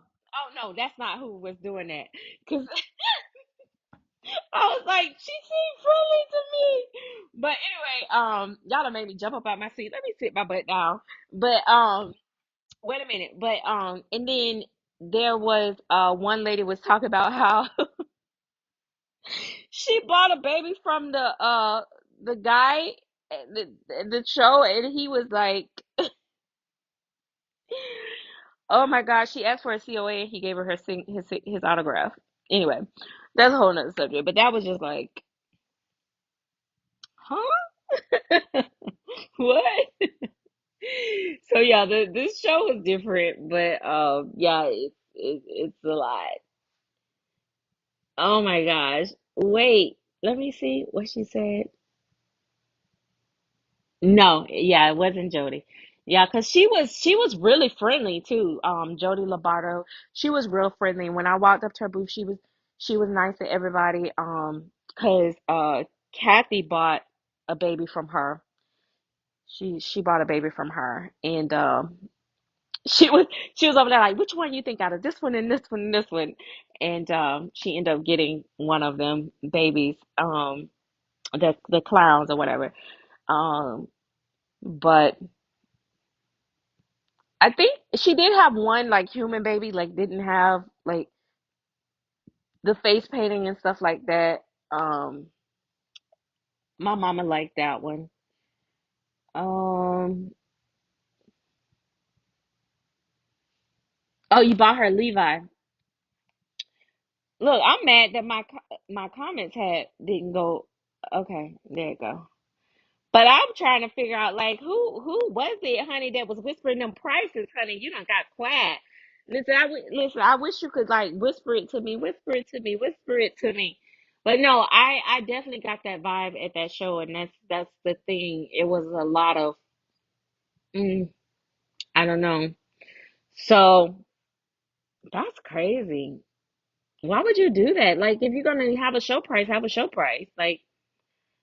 no, that's not who was doing that. Cause I was like, she seemed friendly to me. But anyway, y'all done made me jump up out my seat. Let me sit my butt down. But wait a minute. But and then there was one lady was talking about how she bought a baby from the guy at the show, and he was like, oh my gosh, she asked for a COA, and he gave her his autograph. Anyway, that's a whole nother subject. But that was just like, huh? What? So yeah, this show was different, but yeah, it's a lot. Oh my gosh. Wait, let me see what she said. No, yeah, it wasn't Jody. Yeah, 'cause she was really friendly too. Jody Lobato, she was real friendly. When I walked up to her booth, she was nice to everybody. 'Cause Kathy bought a baby from her. She bought a baby from her, and she was she was over there like, which one you think out of this one and this one and this one? And she ended up getting one of them babies, the clowns or whatever. Um, but I think she did have one like human baby, like didn't have like the face painting and stuff like that. Um, my mama liked that one. Um, oh, you bought her Levi. Look, I'm mad that my comments had didn't go. Okay, there you go. But I'm trying to figure out like who was it, honey, that was whispering them prices, honey? You done got quiet. Listen, listen. I wish you could like whisper it to me, whisper it to me, whisper it to me. But no, I definitely got that vibe at that show, and that's the thing. It was a lot of mm, I don't know. So that's crazy. Why would you do that? Like, if you're gonna have a show price, have a show price. Like,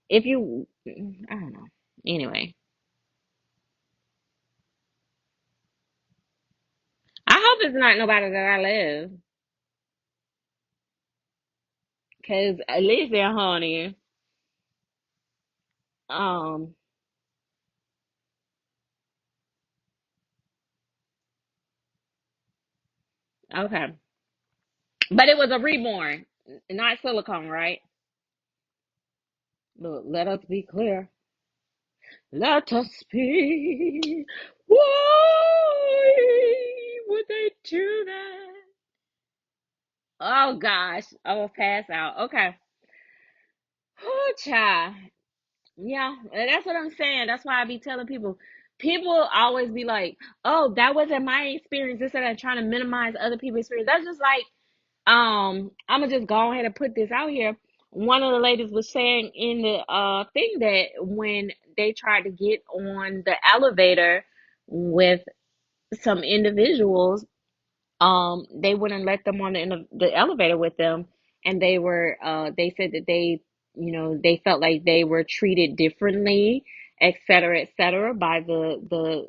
if you, I don't know. Anyway, I hope it's not nobody that I live. Cause at least they're honey. Um, okay. But it was a reborn, not silicone, right? Look, let us be clear. Let us be. Why would they do that? Oh gosh, I will pass out. Okay. Oh, child. Yeah, and that's what I'm saying. That's why I be telling people. People always be like, "Oh, that wasn't my experience." This and that, trying to minimize other people's experience. That's just like I'm gonna just go ahead and put this out here. One of the ladies was saying in the thing that when they tried to get on the elevator with some individuals, they wouldn't let them on the elevator with them, and they said that they felt like they were treated differently, et cetera, by the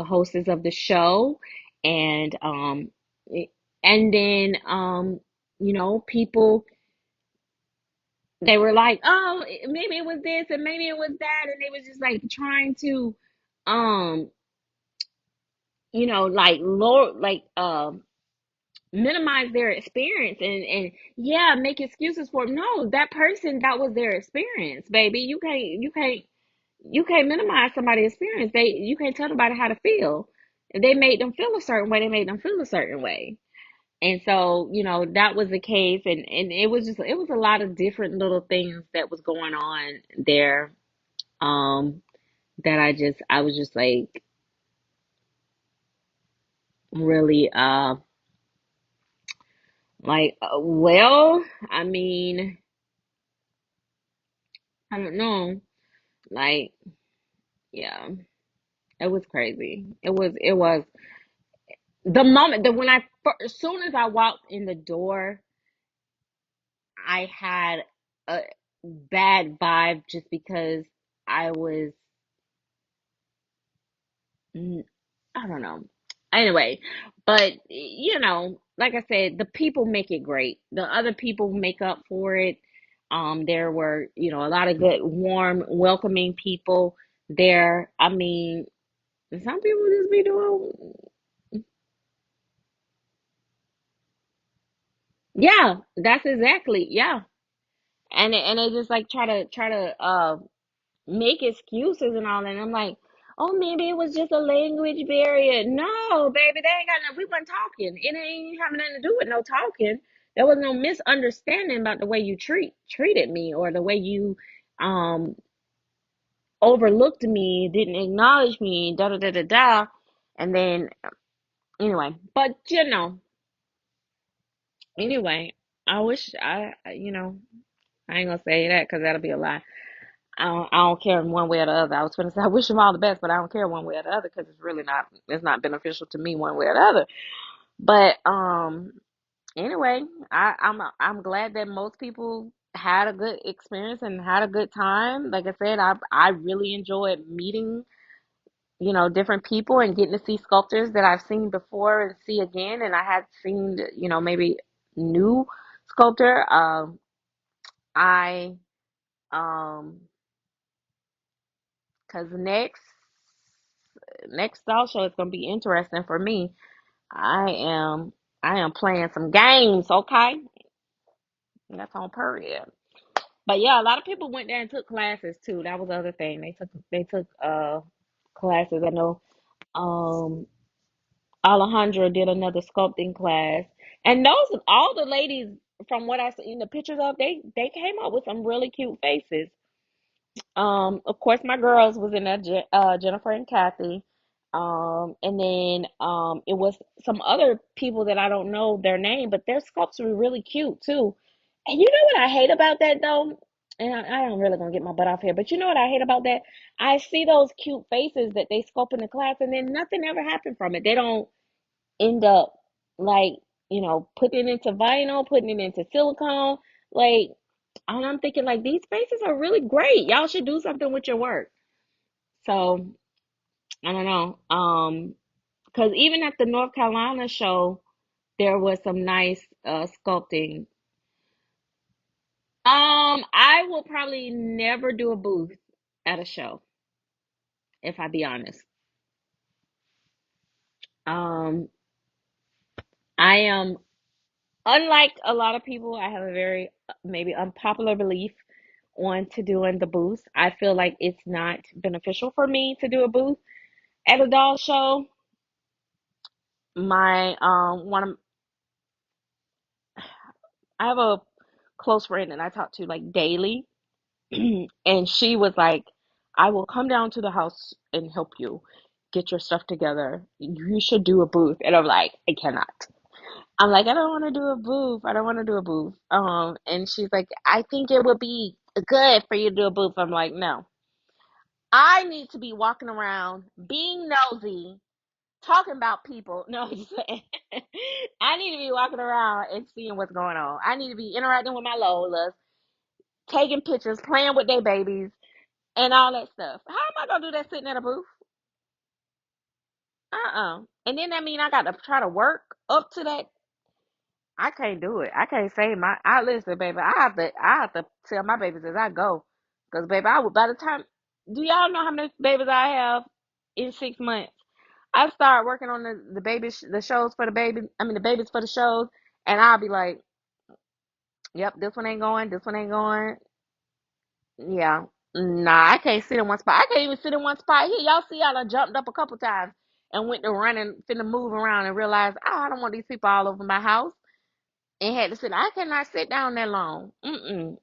hostess of the show, and it- and then people, they were like, oh, maybe it was this and maybe it was that, and they was just like trying to um like lower, like minimize their experience, and yeah, make excuses for them. No, that person, that was their experience, baby. You can't minimize somebody's experience. You can't tell nobody how to feel. If they made them feel a certain way, they made them feel a certain way. And so, that was the case, and it was a lot of different little things that was going on there. um that I was just really well, I mean, I don't know. Like, yeah, it was crazy. It was the moment that when as soon as I walked in the door, I had a bad vibe just because I was, mm, I don't know. Anyway, but like I said, the people make it great. The other people make up for it. There were, a lot of good, warm, welcoming people there. I mean, some people just be doing, yeah, that's exactly, yeah. And they just like try to make excuses and all that. And I'm like, oh, maybe it was just a language barrier. No, baby, they ain't got nothing. We wasn't talking. It ain't having nothing to do with no talking. There was no misunderstanding about the way you treated me, or the way you um overlooked me, didn't acknowledge me, da da da da da. And then anyway, but anyway, I wish I ain't gonna say that because that'll be a lie. I don't care one way or the other. I was gonna say I wish them all the best, but I don't care one way or the other because it's not beneficial to me one way or the other. But anyway, I'm glad that most people had a good experience and had a good time. Like I said, I really enjoyed meeting, different people and getting to see sculptors that I've seen before and see again, and I had seen, maybe new sculptor. I Because next doll show is gonna be interesting for me. I am I am playing some games, okay? That's on period. But yeah, a lot of people went there and took classes too. That was the other thing. They took classes. I know Alejandra did another sculpting class. And those all the ladies from what I see in the pictures of, they came up with some really cute faces. Of course, my girls was in there, Jennifer and Kathy. And then it was some other people that I don't know their name, but their sculpts were really cute too. And you know what I hate about that though? And I am really gonna get my butt off here, but you know what I hate about that? I see those cute faces that they sculpt in the class, and then nothing ever happened from it. They don't end up like, putting it into vinyl, putting it into silicone, like. And I'm thinking like these spaces are really great. Y'all should do something with your work. So I don't know. Because even at the North Carolina show, there was some nice sculpting. I will probably never do a booth at a show, if I be honest. Um, I am unlike a lot of people. I have a very maybe unpopular belief on to doing the booth. I feel like it's not beneficial for me to do a booth at a doll show. My one of I have a close friend that I talk to like daily, and she was like, I will come down to the house and help you get your stuff together. You should do a booth. And I'm like, I cannot. I'm like, I don't want to do a booth. I don't want to do a booth. And she's like, I think it would be good for you to do a booth. I'm like, no. I need to be walking around being nosy, talking about people. No, I'm just saying. I need to be walking around and seeing what's going on. I need to be interacting with my Lolas, taking pictures, playing with their babies, and all that stuff. How am I gonna do that sitting at a booth? And then that mean I got to try to work up to that. I can't do it. I can't say my. I listen, baby. I have to tell my babies as I go, cause baby, I would by the time. Do y'all know how many babies I have in 6 months? I start working on the shows for the baby. I mean the babies for the shows, and I'll be like, yep, this one ain't going. This one ain't going. Yeah. Nah, I can't sit in one spot. I can't even sit in one spot here. Y'all see I done jumped up a couple times and went to running, finna move around and realized, oh, I don't want these people all over my house. And had to sit. I cannot sit down that long. Mm-mm.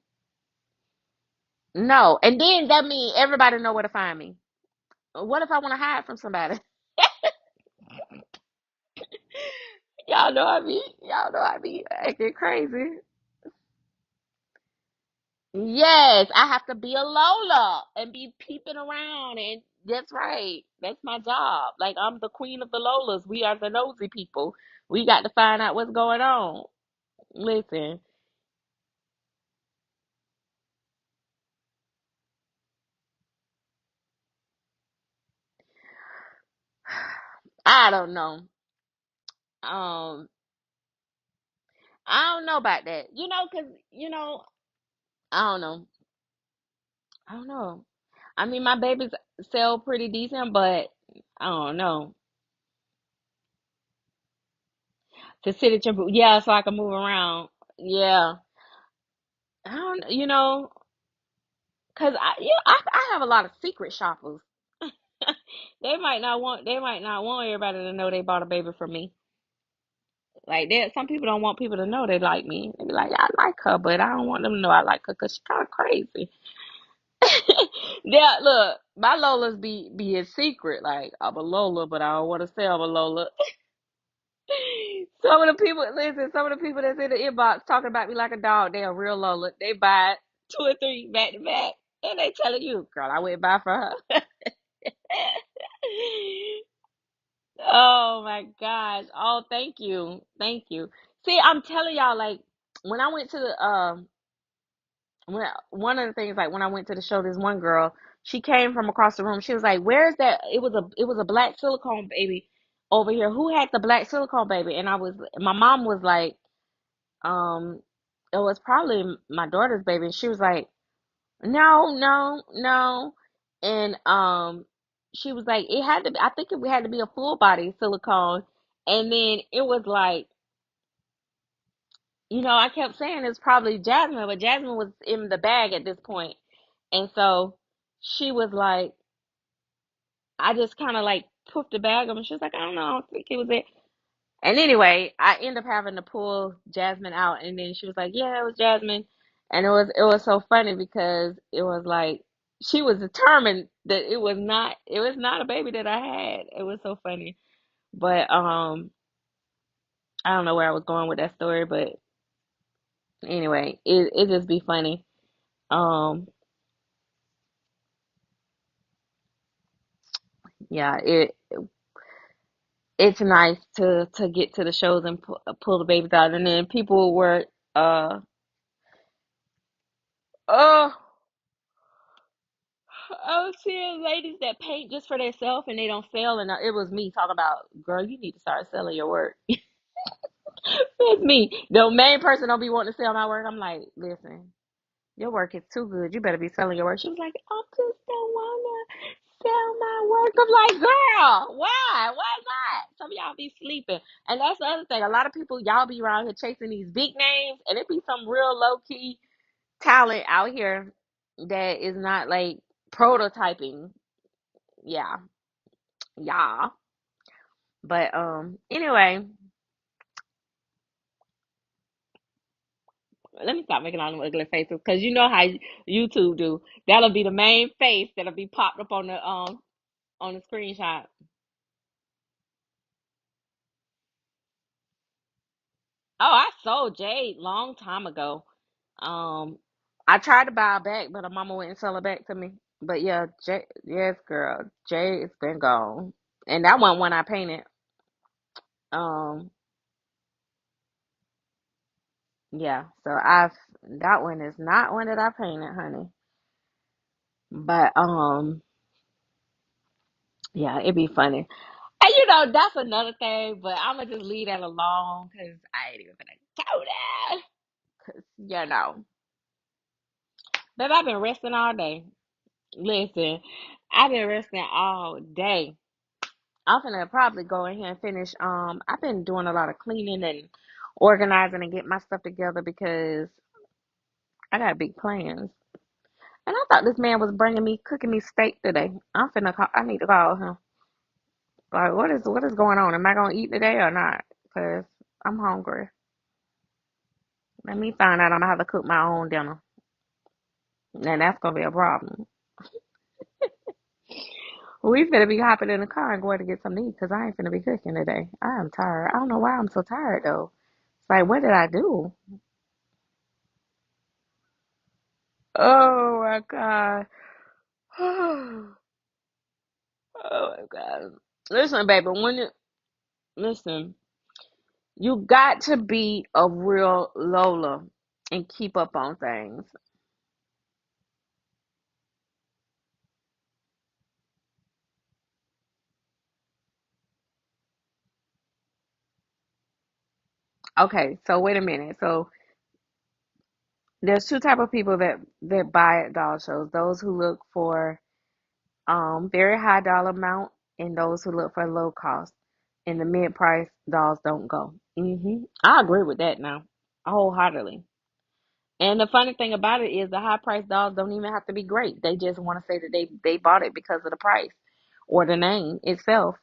No. And then that means everybody know where to find me. What if I want to hide from somebody? Y'all know I be acting crazy. Yes, I have to be a Lola and be peeping around, and that's right. That's my job. Like I'm the queen of the Lolas. We are the nosy people. We got to find out what's going on. Listen, I don't know. Um, I don't know about that. Cause I don't know. I don't know. I mean, my babies sell pretty decent, but I don't know. To sit at your yeah, so I can move around. Yeah, I don't. Cause I have a lot of secret shoppers. They might not want everybody to know they bought a baby from me. Like that, some people don't want people to know they like me. They be like, I like her, but I don't want them to know I like her because she's kind of crazy. Yeah, look, my Lolas be a secret. Like I'm a Lola, but I don't want to say I'm a Lola. Some of the people that's in the inbox talking about me like a dog, they a real Lola. They buy two or three back to back, and they telling you, girl, I went by for her. Oh my gosh. Oh, thank you. Thank you. See, I'm telling y'all, like, when I went to the when one of the things, like when I went to the show, this one girl, she came from across the room. She was like, "Where's that? It was a black silicone baby over here. Who had the black silicone baby?" And my mom was like, um, it was probably my daughter's baby. And she was like, "No, no, no." And she was like, "It had to. I think it had to be a full body silicone." And then it was like, I kept saying it's probably Jasmine, but Jasmine was in the bag at this point. And so she was like, I just kind of like poofed the bag up, and she was like, I don't know, I don't think it was it. And anyway, I ended up having to pull Jasmine out, and then she was like, yeah, it was Jasmine. And it was so funny because it was like she was determined that it was not a baby that I had. It was so funny. But I don't know where I was going with that story, but anyway, it just be funny. Um yeah, it's nice to get to the shows and pull the babies out, and then people were uh oh I was seeing ladies that paint just for themselves and they don't sell, and it was me talking about, girl, you need to start selling your work. It's me, the main person don't be wanting to sell my work. I'm like, listen, your work is too good. You better be selling your work. She was like, I just don't wanna sell my work. I'm like, girl, why? Why not? Some of y'all be sleeping. And that's the other thing. A lot of people, y'all be around here chasing these big names, and it be some real low key talent out here that is not like prototyping. Yeah. Yeah. But anyway, let me stop making all them ugly faces because you know how YouTube do. That'll be the main face that'll be popped up on the screenshot. Oh, I sold Jade long time ago. Um, I tried to buy it back, but her mama wouldn't sell it back to me. But yeah, Jade, yes, girl, Jade's been gone, and that one when I painted. Um, yeah, so that one is not one that I painted, honey. But yeah, it'd be funny. And that's another thing, but I'm gonna just leave that alone because I ain't even gonna go there. Cause babe, I've been resting all day. Listen, I've been resting all day. I'm gonna probably go in here and finish. I've been doing a lot of cleaning and organizing and getting my stuff together because I got big plans. And I thought this man was cooking me steak today. I need to call him. Like, what is going on? Am I gonna eat today or not? Cause I'm hungry. Let me find out. I'm gonna have to cook my own dinner, and that's gonna be a problem. We finna be hopping in the car and going to get something to eat because I ain't finna be cooking today. I am tired. I don't know why I'm so tired though. It's like, what did I do? Oh my God. Oh my God. Listen, baby, listen, you got to be a real Lola and keep up on things. Okay, so wait a minute. So there's two type of people that buy at doll shows. Those who look for very high dollar amount and those who look for low cost. And the mid price dolls don't go. I agree with that now, wholeheartedly. And the funny thing about it is the high price dolls don't even have to be great. They just want to say that they bought it because of the price or the name itself,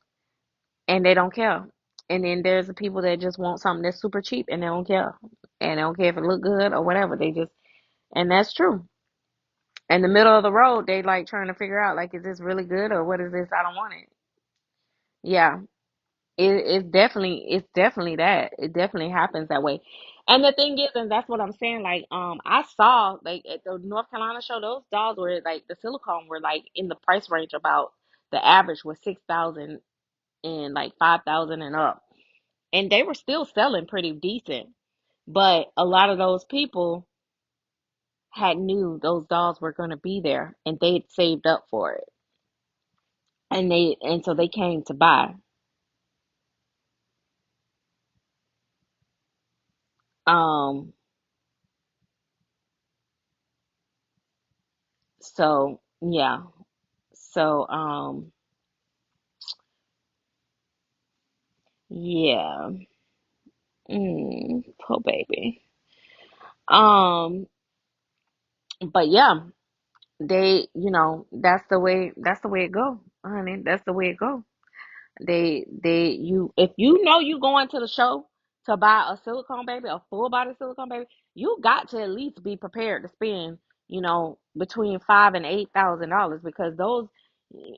and they don't care. And then there's the people that just want something that's super cheap and they don't care. And they don't care if it look good or whatever. They just, and that's true. In the middle of the road, they like trying to figure out like, is this really good or what is this? I don't want it. Yeah. It's definitely that. It definitely happens that way. And the thing is, and that's what I'm saying, like, I saw like at the North Carolina show, those dolls were like the silicone were like in the price range about the average was 6,000 and like 5,000 and up. And they were still selling pretty decent. But a lot of those people had knew those dolls were going to be there and they'd saved up for it. And so they came to buy. Um so yeah. So yeah. Poor baby. Um but yeah, that's the way it go, honey. That's the way it go. If you know you going to the show to buy a silicone baby, a full body silicone baby, you got to at least be prepared to spend, between $5,000 and $8,000 because a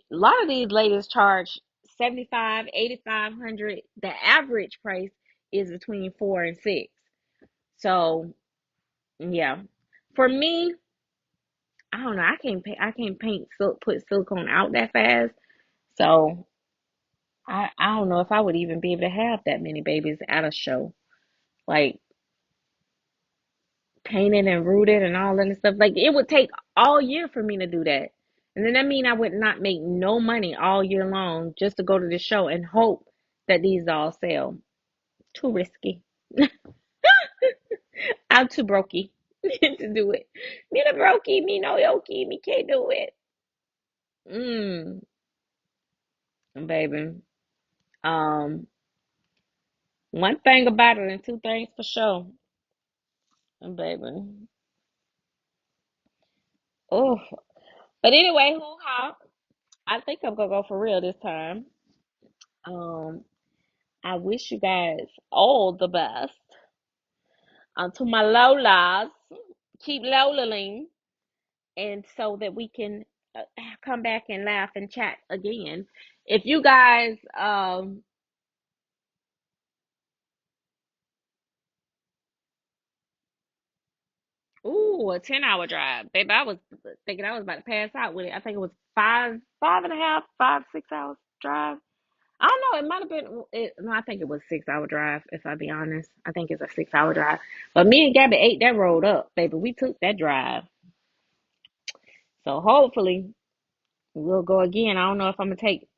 lot of these ladies charge 75, 8,500. The average price is between 4 and 6. So yeah, for me, I don't know. Put silicone out that fast. So I don't know if I would even be able to have that many babies at a show. Like painted and rooted and all that stuff. Like it would take all year for me to do that. And then that mean I would not make no money all year long just to go to the show and hope that these all sell. Too risky. I'm too brokey to do it. Me the brokey, me no yoki, me can't do it. Mm, baby. Um, one thing about it and two things for sure, baby. Oh, but anyway, hoo ha. I think I'm gonna go for real this time. Um, I wish you guys all the best. To my Lolas, keep Lolaling, and so that we can uh, come back and laugh and chat again. If you guys, ooh, a 10-hour drive, baby. I was thinking I was about to pass out with it. I think it was 5.5, 5, 6 hours drive. I don't know. It might have been. No, I think it was 6 hour drive. If I be honest, I think it's a 6 hour drive. But me and Gabby ate that road up, baby. We took that drive. So hopefully we'll go again. I don't know if I'm gonna take.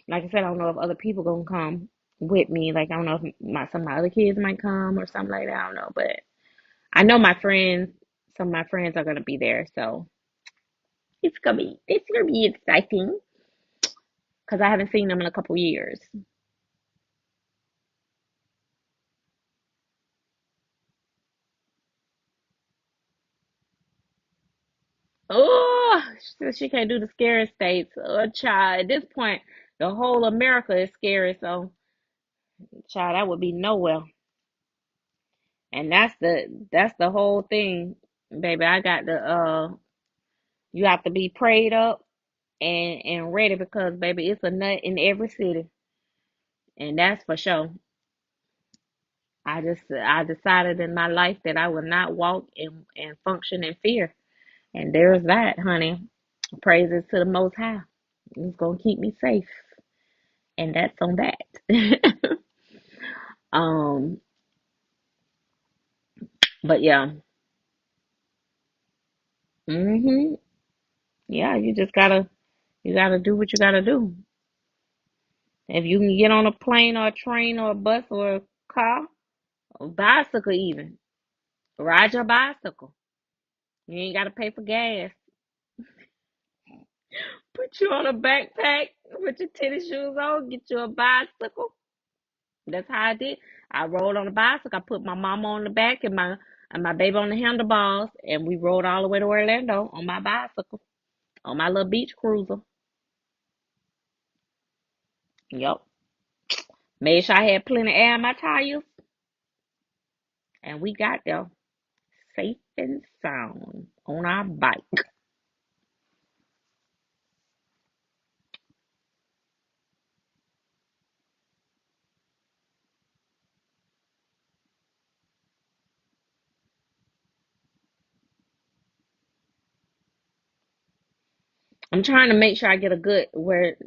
Like I said, I don't know if other people gonna come with me. Like I don't know if some of my other kids might come or something like that. I don't know, but I know my friends. Some of my friends are gonna be there, so it's gonna be exciting because I haven't seen them in a couple years. Oh, she can't do the scary states. Oh, child. At this point, the whole America is scary. So, child, that would be nowhere. And that's the whole thing, baby. I got the you have to be prayed up. and ready because baby, it's a nut in every city, and that's for sure. I decided in my life that I would not walk and function in fear. And there's that, honey. Praises to the Most High. He's gonna keep me safe, and that's on that. um, but yeah, yeah, you gotta do what you gotta do. If you can get on a plane or a train or a bus or a car, or bicycle even, ride your bicycle. You ain't gotta pay for gas. Put you on a backpack, put your tennis shoes on, get you a bicycle. That's how I did. I rode on a bicycle. I put my mama on the back and my baby on the handlebars, and we rode all the way to Orlando on my bicycle, on my little beach cruiser. Yep. Made sure I had plenty of air in my tires, and we got there safe and sound on our bike. I'm trying to make sure I get a good where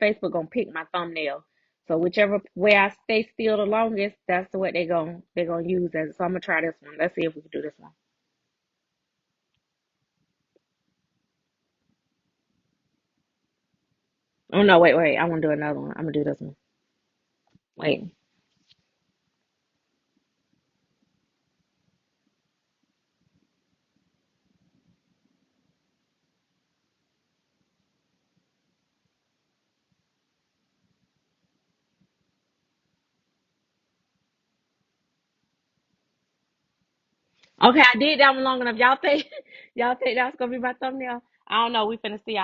Facebook gonna pick my thumbnail. So whichever way I stay still the longest, that's the what they're gonna use as. So I'm gonna try this one. Let's see if we can do this one. Oh no, wait. I want to do another one. I'm gonna do this one. Wait. Okay, I did that one long enough. Y'all think y'all think that's gonna be my thumbnail? I don't know. We finna see.